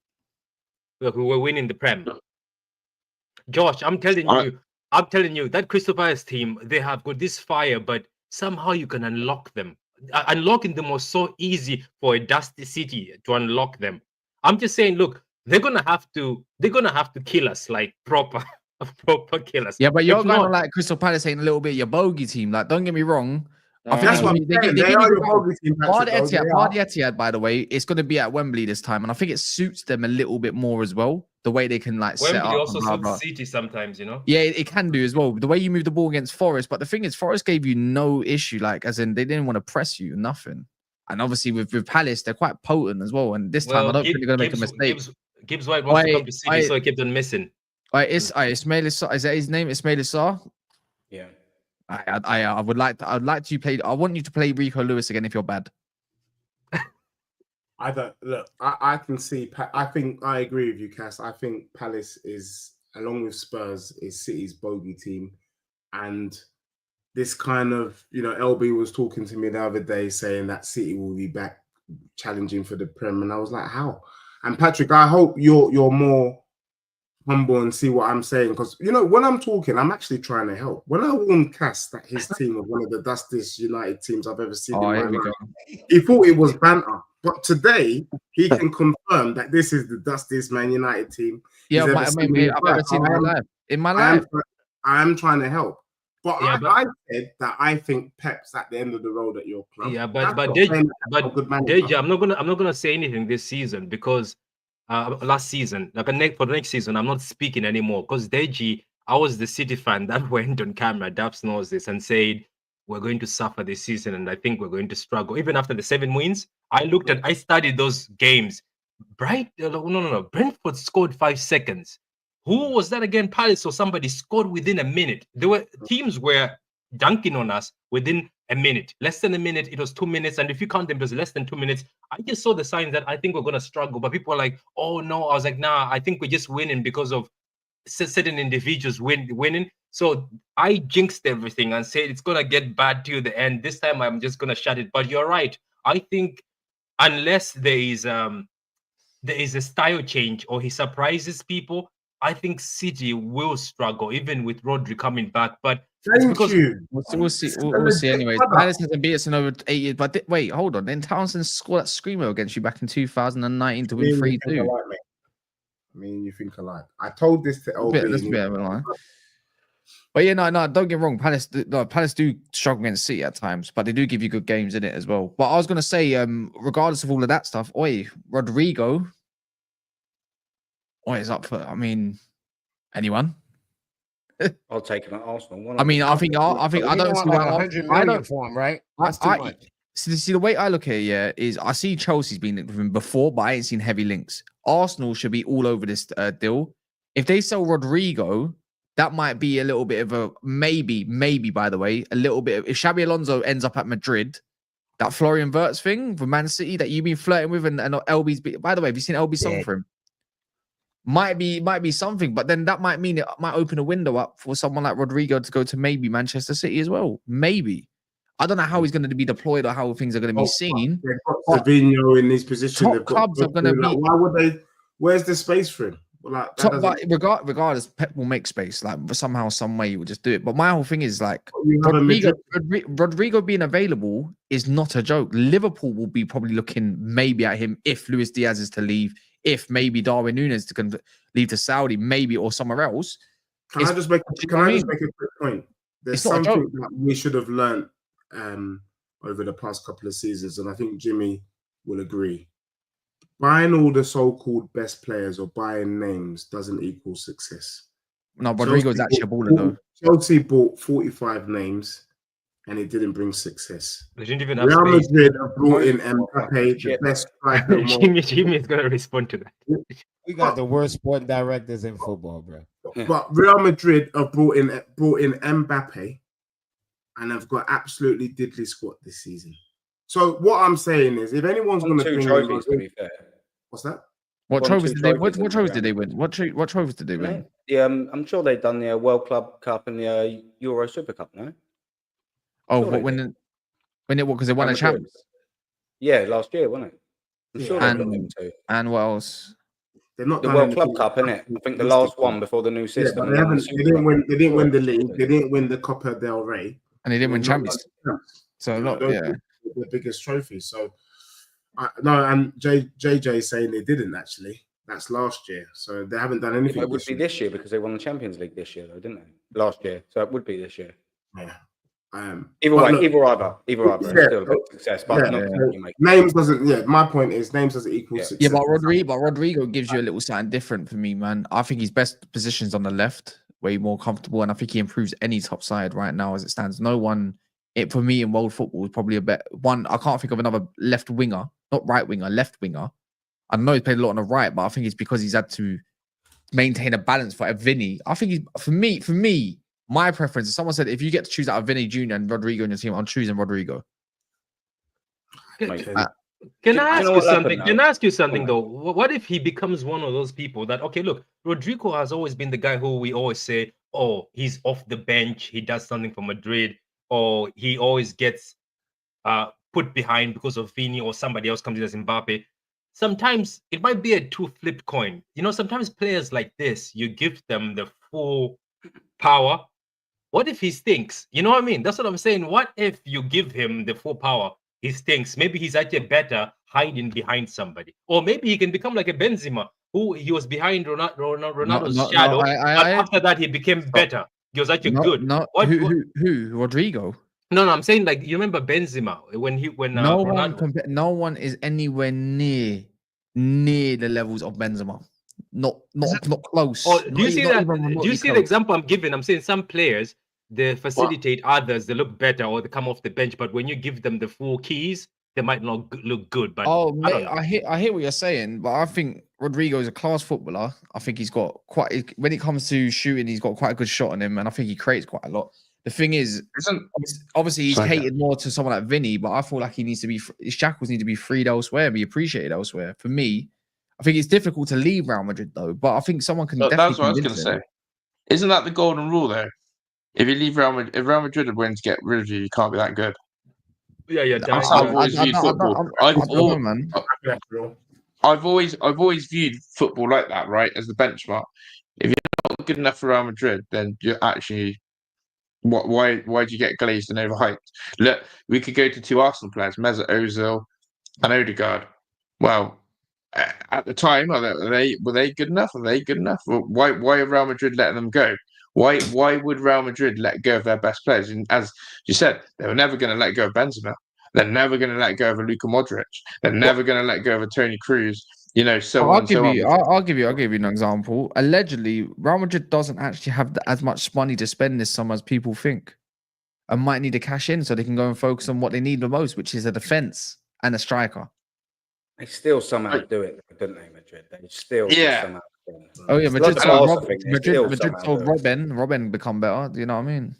Look, we were winning the Prem. Josh, I'm telling you, that Crystal Palace team, they have got this fire, but somehow you can unlock them. Unlocking them was so easy for a dusty City to unlock them. I'm just saying, look, they're gonna have to kill us like proper kill us. Yeah, but you're going to like Crystal Palace ain't a little bit your bogey team. Like, don't get me wrong. I think That's what I'm saying. They are your bogey team, Bar Patrick. the Etihad, by the way, it's going to be at Wembley this time, and I think it suits them a little bit more as well. The way they can like set Wembley up. also And blah, suits blah. City sometimes, you know. Yeah, it can do as well. The way you move the ball against Forest, but the thing is, Forest gave you no issue. Like, as in, they didn't want to press you, nothing. And obviously, with Palace, they're quite potent as well. And this time, I don't think they're going to make a mistake. Gibbs White wants to come to City, so he kept on missing. Ismail Sarr, is that his name? Ismail Sarr? Yeah. I would like to play. I want you to play Rico Lewis again if you're bad. I don't look. I can see. I think I agree with you, Cass. I think Palace is, along with Spurs, is City's bogey team, and this kind of, LB was talking to me the other day saying that City will be back challenging for the Prem, and I was like, how? And Patrick, I hope you're more humble and see what I'm saying, because when I'm talking, I'm actually trying to help. When I warned Cass that his team was one of the dustiest United teams I've ever seen in my life, he thought it was banter. But today he can confirm that this is the dustiest Man United team. Yeah, I've ever seen in my life. I am trying to help. But I said that I think Pep's at the end of the road at your club. Yeah, but Deji, I'm not gonna say anything this season because last season, for the next season, I'm not speaking anymore because Deji, I was the City fan that went on camera, Daps knows this, and said we're going to suffer this season and I think we're going to struggle. Even after the 7 wins, I studied those games. Brentford scored 5 seconds. Who was that again? Palace or somebody scored within a minute. Teams were dunking on us within a minute, less than a minute. It was 2 minutes, and if you count them, it was less than 2 minutes. I just saw the signs that I think we're gonna struggle. But people are like, "Oh no!" I was like, "Nah, I think we're just winning because of certain individuals winning." So I jinxed everything and said it's gonna get bad till the end. This time I'm just gonna shut it. But you're right. I think unless there is a style change or he surprises people, I think City will struggle, even with Rodri coming back. But Thank you. We'll see. Anyway, Palace hasn't beat us in over 8 years. But wait, hold on. Then Townsend scored that screamer against you back in 2019 to win 3-2. I mean, you think alike. I told this to LB. But yeah, no, don't get me wrong. Palace do struggle against City at times, but they do give you good games in it as well. But I was gonna say, regardless of all of that stuff, Rodrygo, is up for. I mean, anyone? I'll take him at Arsenal. I don't see why 100 million for him, right? That's too much. See, the way I look at it, is I see Chelsea's been linked with him before, but I ain't seen heavy links. Arsenal should be all over this deal. If they sell Rodrygo, that might be a little bit of a maybe, by the way, a little bit. If Xabi Alonso ends up at Madrid, that Florian Wirtz thing for Man City that you've been flirting with and LB's, by the way, have you seen LB's song for him? Might be something, but then that might mean it might open a window up for someone like Rodrygo to go to maybe Manchester City as well. Maybe. I don't know how he's going to be deployed or how things are going to be seen. They've got Savinho in this position. Top clubs are going to be. Why would they? Where's the space for him? Regardless, Pep will make space. Like somehow, some way, he will just do it. But my whole thing is like Rodrygo being available is not a joke. Liverpool will be probably looking maybe at him if Luis Diaz is to leave, if maybe Darwin Núñez to leave to Saudi, maybe or somewhere else. Can I just make a quick point? There's something that we should have learned over the past couple of seasons, and I think Jimmy will agree. Buying all the so-called best players or buying names doesn't equal success. No, Rodrygo is actually a baller though. Chelsea bought 45 names and it didn't bring success. They didn't even have Real Madrid have brought in Mbappe, the best striker. Jimmy is going to respond to that. We got the worst sporting directors in football, bro. But Real Madrid have brought in Mbappe and have got absolutely diddly squad this season. So what I'm saying is, if anyone's going to bring trophies, to be fair. What's that? What trophies did they win? What trophies did they win? What trophies did they win? Yeah, I'm sure they've done the World Club Cup and the Euro Super Cup, no? Oh, sure when it because they won a Champions? Yeah, last year, wasn't it? I'm sure they've done them too. And what else? They're not the World Club Cup, innit? I think the last one before the new system. Yeah, they didn't win the league. They didn't win the Copa del Rey, and they didn't win Champions. So the biggest trophy. So no, and JJ saying they didn't actually. That's last year, so they haven't done anything. It would be this year because they won the Champions League this year, though, didn't they? Last year, so it would be this year. Yeah, Either But way, look, either. It's still a big success, but not so you make. names doesn't. Yeah, my point is names doesn't equal Yeah. success. Yeah, but Rodrygo gives you a little something different for me, man. I think his best position's on the left, way more comfortable, and I think he improves any top side right now as it stands. No one, for me in world football, is probably a bet one. I can't think of another left winger, not right winger, left winger. I know he's played a lot on the right, but I think it's because he's had to maintain a balance for Vinny. I think he's for me. My preference is someone said if you get to choose out of Vinny Jr. and Rodrygo in your team, I'm choosing Rodrygo. Can I ask you something? Can I ask you something though? What if he becomes one of those people that look, Rodrygo has always been the guy who we always say, oh, he's off the bench, he does something for Madrid, or he always gets put behind because of Vini or somebody else comes in as Mbappe. Sometimes it might be a two-flipped coin. Sometimes players like this, you give them the full power. What if he stinks? You know what I mean? That's what I'm saying. What if you give him the full power? He stinks. Maybe he's actually better hiding behind somebody. Or maybe he can become like a Benzema, who he was behind Ronaldo's shadow. But after that, he became better. He was actually good. Who? Rodrygo? No, I'm saying like you remember Benzema when no one is anywhere near the levels of Benzema. Not close. Or do you see that? Do you see the example I'm giving? I'm saying some players they facilitate others. They look better or they come off the bench, but when you give them the full keys, they might not look good. But I hear what you're saying, but I think Rodrygo is a class footballer. I think he's got when it comes to shooting, he's got quite a good shot on him, and I think he creates quite a lot. The thing is, obviously he's catered more to someone like Vinny, but I feel like his shackles need to be freed elsewhere, be appreciated elsewhere. For me, I think it's difficult to leave Real Madrid though, but I think someone can. That's what I was going to say. Isn't that the golden rule though? If you leave Real Madrid, if Real Madrid are willing to get rid of you, you can't be that good. Yeah. That's how I've always viewed football. I've always viewed football like that, right? As the benchmark. If you're not good enough for Real Madrid, then you're actually. Why do you get glazed and overhyped? Look, we could go to two Arsenal players, Mesut Ozil and Odegaard. Well, at the time, were they good enough? Are they good enough? Why are Real Madrid letting them go? Why would Real Madrid let go of their best players? And as you said, they were never going to let go of Benzema. They're never going to let go of a Luka Modric. They're never going to let go of a Toni Kroos. I'll give you an example. Allegedly, Real Madrid doesn't actually have as much money to spend this summer as people think, and might need to cash in so they can go and focus on what they need the most, which is a defense and a striker. They still somehow do it, don't they, Madrid? They still somehow. Oh yeah, Madrid told Robin become better. Do you know what I mean?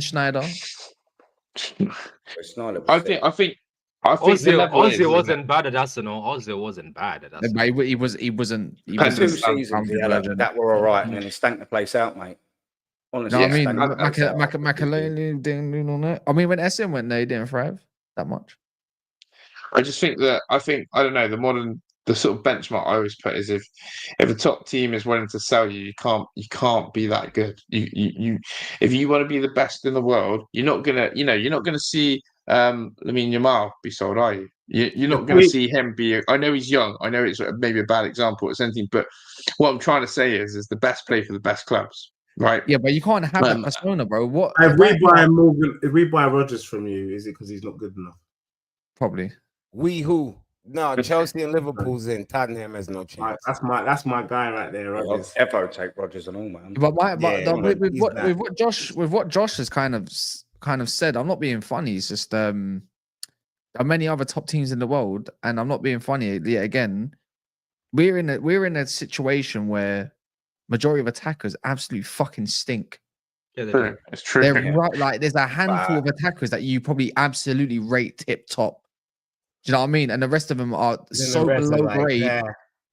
Schneider. I think Ozil wasn't bad at Arsenal. Ozil wasn't bad at Arsenal. But he wasn't. Two seasons that were all right, and then he stank the place out, mate. Honestly, no, I mean, Makalele didn't on it. I mean, when SM went there, he didn't thrive that much. I just think that I don't know, the sort of benchmark I always put is if a top team is willing to sell you, you can't be that good. You if you want to be the best in the world, you're not gonna see Lamine Yamal be sold, are you? You're not going to see him be. I know he's young. I know it's maybe a bad example or something, but what I'm trying to say is the best play for the best clubs, right? Yeah, but you can't have that persona, bro. What if we buy Rodgers from you, is it because he's not good enough? Probably. Who? No, Chelsea and Liverpool's in. Tottenham has no chance. That's my guy right there. Rodgers. Ever take Rodgers and all, man. But with what Josh has kind of said, I'm not being funny. It's just there are many other top teams in the world, and I'm not being funny. Yet again, we're in a situation where majority of attackers absolutely fucking stink. Yeah, it's true. They're right, like there's a handful of attackers that you probably absolutely rate tip top. Do you know what I mean? And the rest of them are so below grade. Yeah.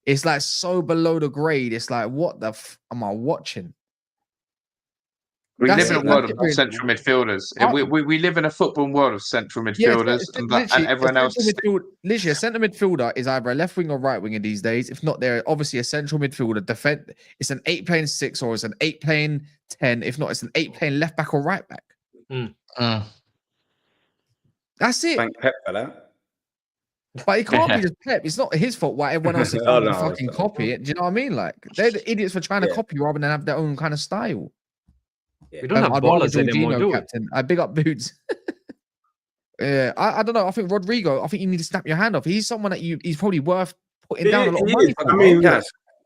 It's like so below the grade. It's like, what the am I watching? We live in a world of central midfielders. We live in a football world of central midfielders, and everyone else. Literally, a centre midfielder is either a left wing or right winger these days. If not, they're obviously a central midfielder. It's an 8 playing 6 or it's an 8 playing 10. If not, it's an 8 playing left back or right back. That's it. Thank Pep for that. But it can't be just Pep. It's not his fault why everyone else is fucking copy it. Do you know what I mean? Like they're the idiots for trying to copy rather than have their own kind of style. Yeah. We don't have I'd rather ballers anymore, Jorginho do we? captain. I big up Boots. Yeah, I don't know. I think Rodrygo. I think you need to snap your hand off. He's someone that he's probably worth putting down a lot of He money is. for. I mean, Yes.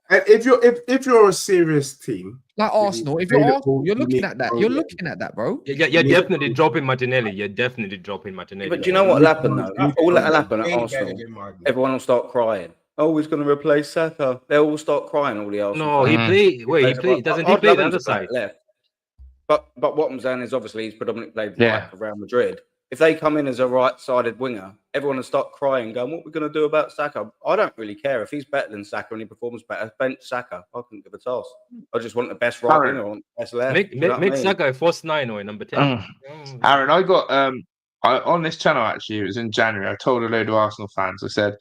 if you're a serious team Like Arsenal, if you're Arsenal, you're looking at that. You're looking at that, bro. Yeah, you're definitely dropping Martinelli. You're definitely dropping Martinelli. But do you know what will happen though? All that'll happen at Arsenal. Everyone will start crying. Oh, he's going to replace Saka. They'll all start crying. All the Arsenal. No, he fans. played. Wait, he played. Doesn't he I'd play love the him other to play side? left. But what I'm saying is, obviously, he's predominantly played Yeah. right for Real Madrid. If they come in as a right-sided winger, everyone will start crying, going, "What are we going to do about Saka?" I don't really care if he's better than Saka and he performs better. Bench Saka. I couldn't give a toss. I just want the best right Aaron. winger, I want the best left. Make Do you know what I mean? Saka a first 9 or a number 10. Aaron, I got on this channel actually. It was in January. I told a load of Arsenal fans. I said,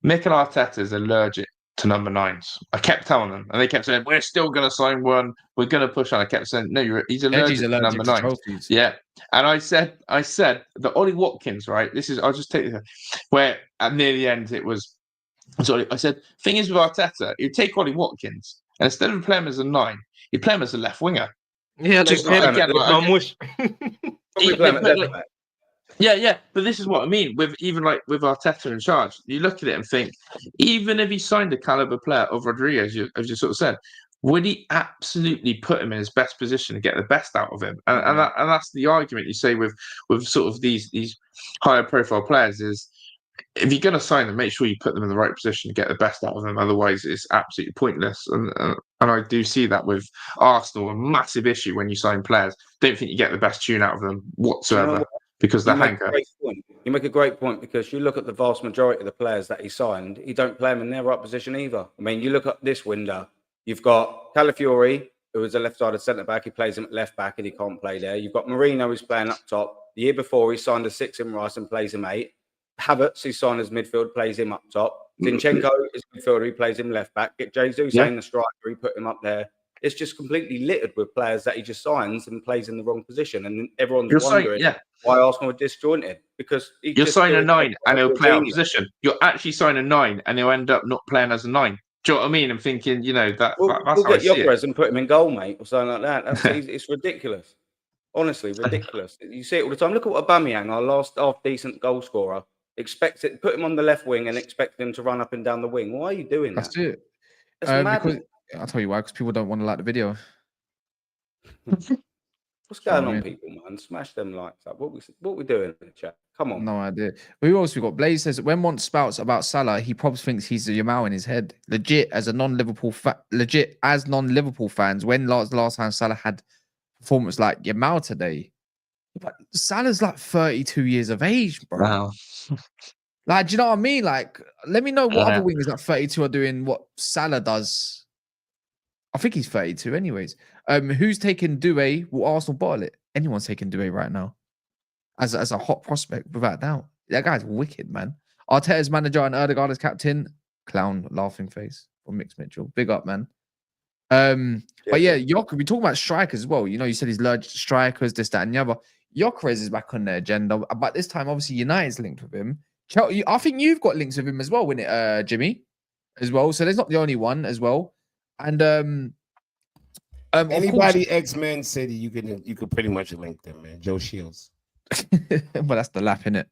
Mikel Arteta is allergic to number 9s. I kept telling them, and they kept saying, "We're still going to sign one. We're going to push on." I kept saying, "No, he's allergic to number 9." trophies. Yeah, and I said that Ollie Watkins, right? I'll just take this where at near the end it was. Sorry, I said, thing is with Arteta, you take Ollie Watkins and instead of playing him as a 9, you play him as a left winger. Yeah, Just like again, Mamush. Probably play him at left back. Yeah, but this is what I mean with Arteta in charge. You look at it and think, even if he signed a caliber player of Rodrygo, as you sort of said, would he absolutely put him in his best position to get the best out of him? And that's the argument you say with sort of these higher profile players is, if you're going to sign them, make sure you put them in the right position to get the best out of them. Otherwise, it's absolutely pointless. And I do see that with Arsenal, a massive issue when you sign players. Don't think you get the best tune out of them whatsoever. You know, because the hanker. You make a great point because you look at the vast majority of the players that he signed, he don't play them in their right position either. I mean, you look at this window, you've got Calafiori, who is a left-sided centre-back. He plays him at left-back and he can't play there. You've got Marino, who's playing up top. The year before, he signed a 6 in Rice and plays him 8. Havertz, he signed as midfield, plays him up top. Zinchenko is midfielder, he plays him left-back. Get Jesus in the striker, he put him up there. It's just completely littered with players that he just signs and plays in the wrong position. And everyone's wondering why Arsenal are disjointed. Because you're signing a 9 and he'll play out of position. You're actually signing a 9 and he'll end up not playing as a 9. Do you know what I mean? I'm thinking, that's we'll how get I see it. Gyokeres and put him in goal, mate, or something like that. It's ridiculous. Honestly, ridiculous. You see it all the time. Look at Aubameyang, our last half-decent goal scorer. Put him on the left wing and expect him to run up and down the wing. Why are you doing that? That's it. Because I'll tell you why, because people don't want to like the video. What's going on, people, man? Smash them likes up. What we doing in the chat? Come on. No idea. Who else we got? Blaze says, when one spouts about Salah, he probably thinks he's a Yamal in his head. Legit, as non-Liverpool fans, when last time Salah had performance like Yamal today? But Salah's like 32 years of age, bro. Wow. Like, do you know what I mean? Like, let me know what other wingers at 32 are doing what Salah does. I think he's 32 anyways. Who's taking Doué? Will Arsenal bottle it? Anyone's taking Doué right now. As a hot prospect, without doubt. That guy's wicked, man. Arteta's manager and Odegaard as captain. Clown, laughing face from Mix Mitchell. Big up, man. But yeah, Gyokeres, we talk about strikers as well. You said he's allergic to strikers, this, that, and the other. Gyokeres is back on the agenda, but this time, obviously, United's linked with him. I think you've got links with him as well, wouldn't it, Jimmy? As well. So there's not the only one as well. And anybody X-Men City, you could pretty much link them, man. Joe Shields. Well, that's the lap, innit?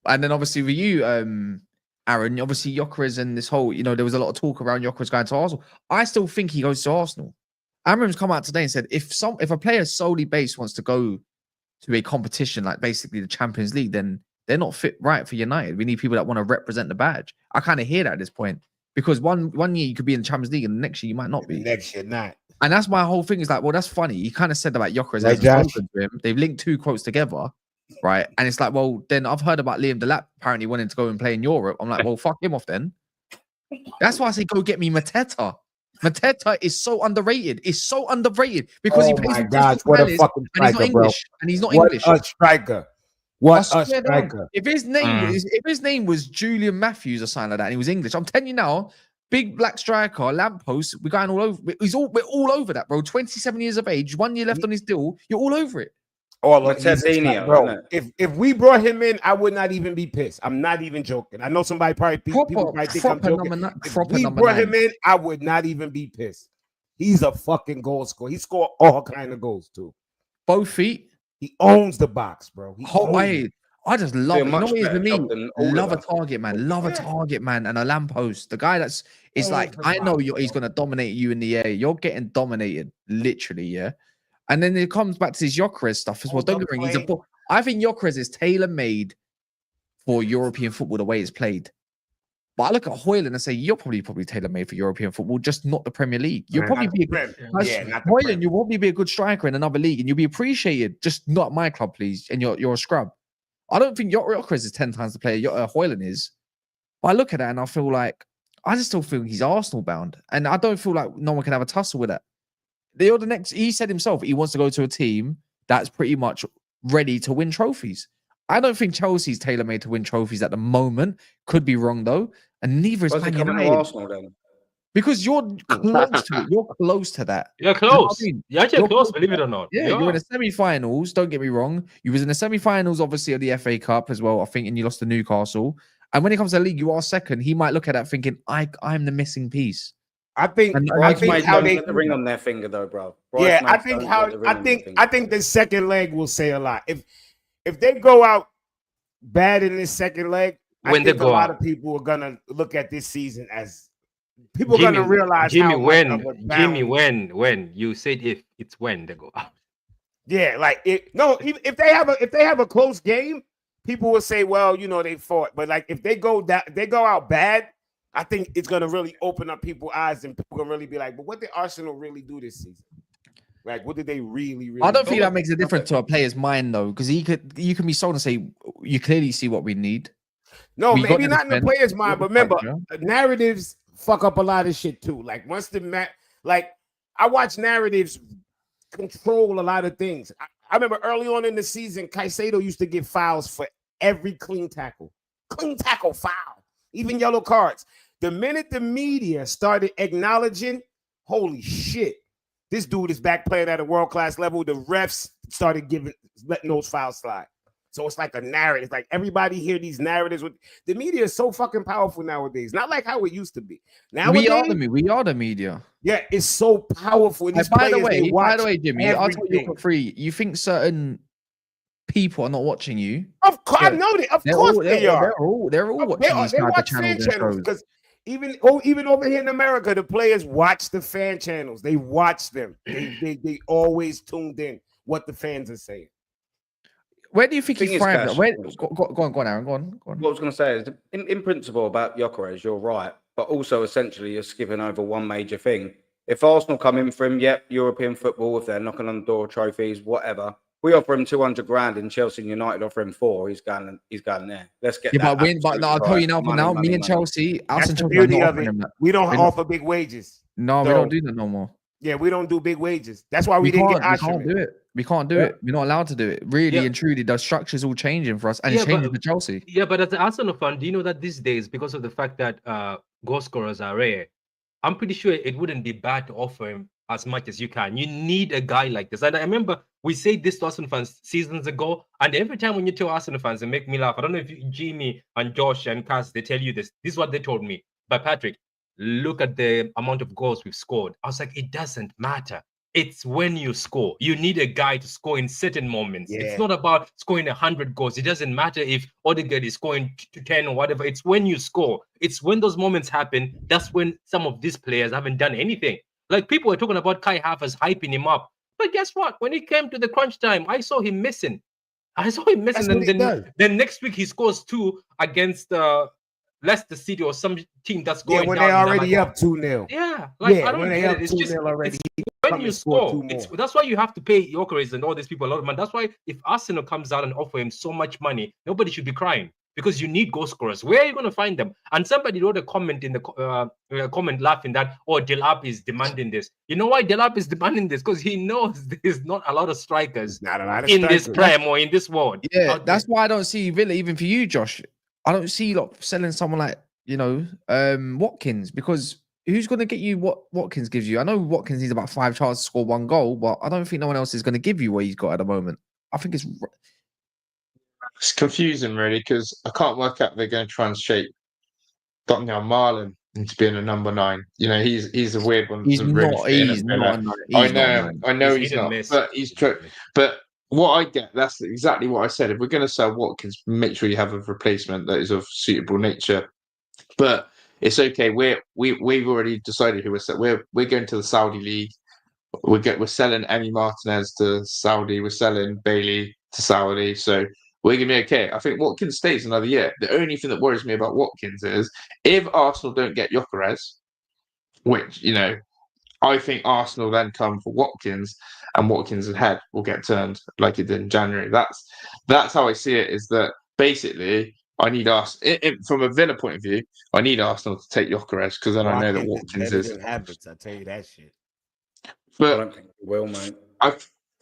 And then obviously with you, Aaron, obviously Gyokeres and this whole, there was a lot of talk around Gyokeres going to Arsenal. I still think he goes to Arsenal. Amram's come out today and said if a player solely based wants to go to a competition like basically the Champions League, then they're not fit right for United. We need people that want to represent the badge. I kind of hear that at this point because one year you could be in the Champions League and the next year you might not be. Next year, not. And that's my whole thing is like, well, that's funny. He kind of said about Gyokeres. Right, Josh? They've linked 2 quotes together, right? And it's like, well, then I've heard about Liam Delap apparently wanting to go and play in Europe. I'm like, well, fuck him off then. That's why I say go get me Mateta. Mateta is so underrated. It's so underrated because he plays. Oh my gosh, what a fucking striker, and he's not bro! English, and he's not What English. a striker! What a striker! If his name was Julian Matthews or something like that, and he was English, I'm telling you now, big black striker, lamppost. We're going all over. We're all over that, bro. 27 years of age, 1 year left on his deal. You're all over it. All of it, bro. If we brought him in, I would not even be pissed. I'm not even joking. I know somebody people might think I'm joking. If we brought him in, I would not even be pissed. He's a fucking goal scorer. He scored all kind of goals too. both feet. He owns the box, bro. He owns it. I just love it. You know what it is for me? Love a us. target, man. Love a target, man. And a lamppost. The guy it's like, I know he's going to dominate you in the air. You're getting dominated, literally, yeah? And then it comes back to his Gyokeres stuff as well. Don't get me wrong. I think Gyokeres is tailor-made for European football, the way it's played. But I look at Højlund and say, you're probably tailor-made for European football, just not the Premier League. You'll probably be Højlund, you'll probably be a good striker in another league and you'll be appreciated, just not my club, please. And you're a scrub. I don't think Gyokeres is 10 times the player Højlund is. But I look at that and I feel like, I just still feel he's Arsenal bound. And I don't feel like no one can have a tussle with that. He said himself, he wants to go to a team that's pretty much ready to win trophies. I don't think Chelsea's tailor-made to win trophies at the moment. Could be wrong though, and neither is Man United. Arsenal then? Because you're close to it. You're close to that. You're close. You know what I mean? You're actually close, believe it or not. Yeah, you're in the semi-finals. Don't get me wrong. You was in the semi-finals, obviously, of the FA Cup as well, I think, and you lost to Newcastle. And when it comes to the league, you are second. He might look at that thinking, I'm the missing piece. I think how they the ring on their finger though, bro. I think the second leg will say a lot. If they go out bad in this second leg, I think a lot of people are gonna look at this season as people are gonna realize. Jimmy, when you said if it's when they go out. Yeah, like if they have a close game, people will say, well, you know, they fought. But like if they go out bad, I think it's gonna really open up people's eyes and people gonna really be like, but what did Arsenal really do this season? Like, what did they really? I don't think that makes a difference to a player's mind though, because you can be sold and say you clearly see what we need. No, maybe not in the player's mind, but remember, narratives fuck up a lot of shit too. Like once I watch narratives control a lot of things. I remember early on in the season, Caicedo used to get fouls for every clean tackle foul, even yellow cards. The minute the media started acknowledging, holy shit, this dude is back playing at a world-class level, the refs started letting those fouls slide. So it's like a narrative. Like everybody hear these narratives. The media is so fucking powerful nowadays. Not like how it used to be. Nowadays, we are the media. Yeah, it's so powerful. By the way, Jimmy, I'll tell you for free. You think certain people are not watching you? Of course, I know that. Of course they are. They're all watching these type of channels because even over here in America, the players watch the fan channels. They watch them. They always tuned in what the fans are saying. Where do you think he's thriving? Go on, Aaron. Go on. What I was going to say is, in principle, about Gyokeres, you're right. But also, essentially, you're skipping over one major thing. If Arsenal come in for him, European football, if they're knocking on the door, trophies, whatever, we offer him 200 grand and Chelsea and United offer him 4. He's going there. Let's get that. But I'll tell you now, me and Chelsea, that's the beauty of it. We don't offer big wages. No, we don't do that no more. Yeah, we don't do big wages. That's why we didn't get Ashram. We can't do it. We're not allowed to do it. Really and truly, the structure's all changing for us, and it's changing for Chelsea. Yeah, but as an Arsenal fan, do you know that these days, because of the fact that goal scorers are rare, I'm pretty sure it wouldn't be bad to offer him as much as you can. You need a guy like this. And I remember we said this to Arsenal fans seasons ago, and every time when you tell Arsenal fans, they make me laugh. I don't know if Jimmy and Josh and Cass, they tell you this. This is what they told me. But Patrick, look at the amount of goals we've scored. I was like, it doesn't matter. It's when you score. You need a guy to score in certain moments. Yeah. It's not about scoring 100 goals. It doesn't matter if Odegaard is scoring to 10 or whatever. It's when you score. It's when those moments happen. That's when some of these players haven't done anything. Like people were talking about Kai Havertz hyping him up. But guess what? When it came to the crunch time, I saw him missing. And then next week he scores 2 against Leicester City or some team that's going when down. They're already up 2-0. Yeah, like I don't get it. It's just already. When you score, that's why you have to pay Gyokeres and all these people a lot of money. That's why if Arsenal comes out and offer him so much money, nobody should be crying because you need goal scorers. Where are you going to find them? And somebody wrote a comment in the comment laughing that, Delap is demanding this. You know why Delap is demanding this? Because he knows there's not a lot of strikers in this prem or in this world. Yeah, that's why I don't see Villa, even for you, Josh. I don't see selling someone like, Watkins, because who's going to get you what Watkins gives you? I know Watkins needs about 5 chances to score 1 goal, but I don't think no one else is going to give you what he's got at the moment. I think it's confusing, really, because I can't work out if they're going to try and shape Dotnell Marlin into being a number 9. You know, he's a weird one. He's to really not. fit in He's at not. Villa. A nine. I He's not a know, nine. I know He's he's hit and not, miss. but he's true. But what I get, that's exactly what I said. If we're going to sell Watkins, make sure you have a replacement that is of suitable nature. But it's okay. We've already decided who we're going to the Saudi league. We're selling Emi Martinez to Saudi. We're selling Bailey to Saudi. So we're gonna be okay. I think Watkins stays another year. The only thing that worries me about Watkins is if Arsenal don't get Gyokeres, which I think Arsenal then come for Watkins, and Watkins' head will get turned like it did in January. That's how I see it. Is that basically I need Arsenal from a Villa point of view. I need Arsenal to take Gyokeres because then I know that Watkins is. Habits, I tell you that shit. I But don't think he will, mate.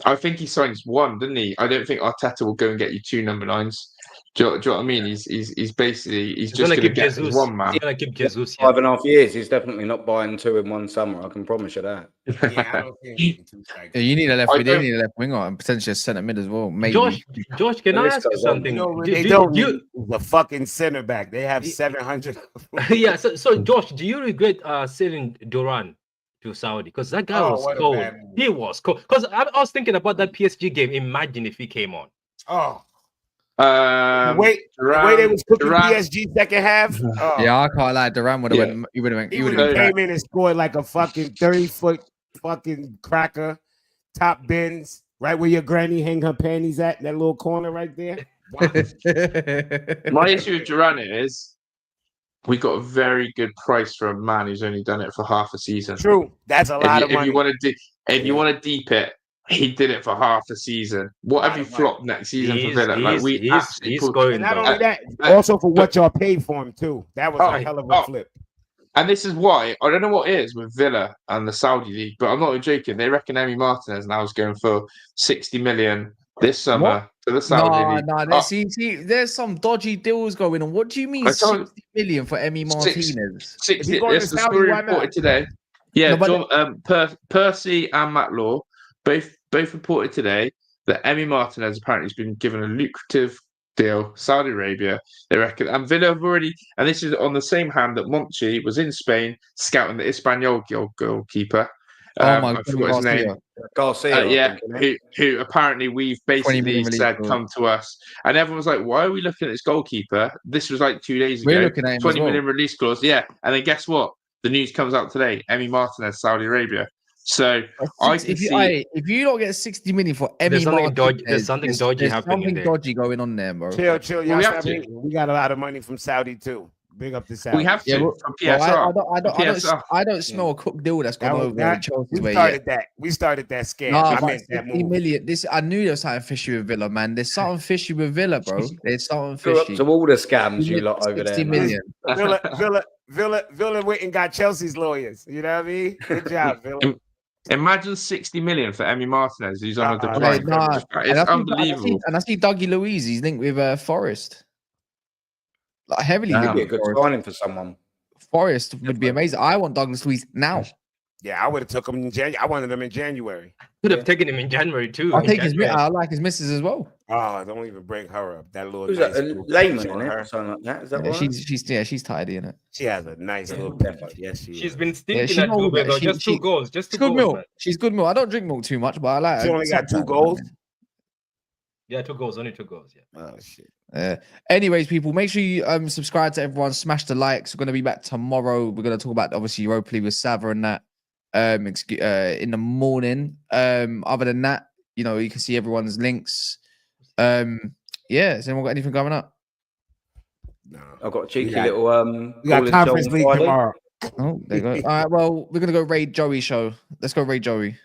I think he signs one, didn't he? I don't think Arteta will go and get you 2 number 9s. Do you know what I mean? He's basically just going to keep get Jesus. his one man. He's gonna keep Jesus. 5.5 years. He's definitely not buying 2 in one summer. I can promise you that. Yeah, I don't think Yeah, you need a left. I They don't- need a left winger and potentially a centre mid as well. Maybe. Josh, can I list ask you goes on. something? they don't need the fucking center back. They have Y- 700. Yeah. So Josh, do you regret selling Duran to Saudi? Because that guy was what a cold. bad move. He was cold. Because I was thinking about that PSG game. Imagine if he came on. Oh, The the way they was cooking PSG second half. Oh. Yeah, I can't lie. Duran would have Yeah. went. He would have. He He would would have have. came in and scored like a fucking 30-foot fucking cracker, top bins, right where your granny hang her panties at, that little corner right there. Wow. My issue with Duran is we got a very good price for a man who's only done it for half a season. True, that's a lot of If money. you want to deep it, he did it for half a season. What if he flopped next season for Villa? He's going. And not though. only that, also for what y'all paid for him too. That was a hell of a flip. And this is why I don't know what it is with Villa and the Saudi league, but I'm not joking. They reckon Emi Martinez now is going for 60 million this summer to the Saudi league. No. See, there's some dodgy deals going on. What do you mean 60 million for Emi Martinez? 60. That's the story reported today. Yeah, No, Percy and Matt Law both reported today that Emi Martinez apparently has been given a lucrative deal, Saudi Arabia. They reckon, and Villa have already, and this is on the same hand that Monchi was in Spain scouting the Espanyol goalkeeper. I forgot his name. Garcia. Who apparently we've basically said come to us, and everyone was like, "Why are we looking at this goalkeeper?" This was like 2 days ago. We're looking at him 20 as well. million release clause, yeah. And then guess what? The news comes out today: Emi Martinez, Saudi Arabia. So if you don't get 60 million for Emi Martinez, there's something dodgy happening. Something dodgy going on there, bro. Chill. We got a lot of money from Saudi too. Big up the Saudi. We have to from PSR. I don't smell a cooked deal that's gone over Chelsea. We started that scam. No, I meant that 60 move. million. I knew there was something fishy with Villa, man. There's something fishy with Villa, bro. There's something fishy. To all the scams you lot over there. 60 million. Villa went and got Chelsea's lawyers. You know what I mean? Good job, Villa. Imagine 60 million for Emi Martinez, who's on a decline. It's unbelievable. And I see Dougie Luiz. He's linked with Forest. Like heavily. That'd be a good signing for someone. Forest would be amazing. I want Douglas Luiz now. Yeah, I would have took him in January. I wanted him in January. Could have taken him in January too. I'll take his. I like his missus as well. Oh, don't even bring her up. That little. Who's nice that? Layman on it, something like that. Is that right? She's tidy in it. She has a nice little. Yes, she's been stinking at Uber though. Just 2 goals. Just 2 goals. Good milk. Man. She's good milk. I don't drink milk too much, but I like. She only got 2 goals. Yeah, 2 goals. Only 2 goals. Yeah. Oh shit. Anyways, people, make sure you subscribe to everyone. Smash the likes. We're gonna be back tomorrow. We're gonna talk about obviously Europa League with Sava and that. In the morning. Other than that, you can see everyone's links. Has anyone got anything coming up? No. I've got a cheeky little we got conference league tomorrow. Oh, there you go. All right, well, we're gonna go raid Joey show. Let's go raid Joey.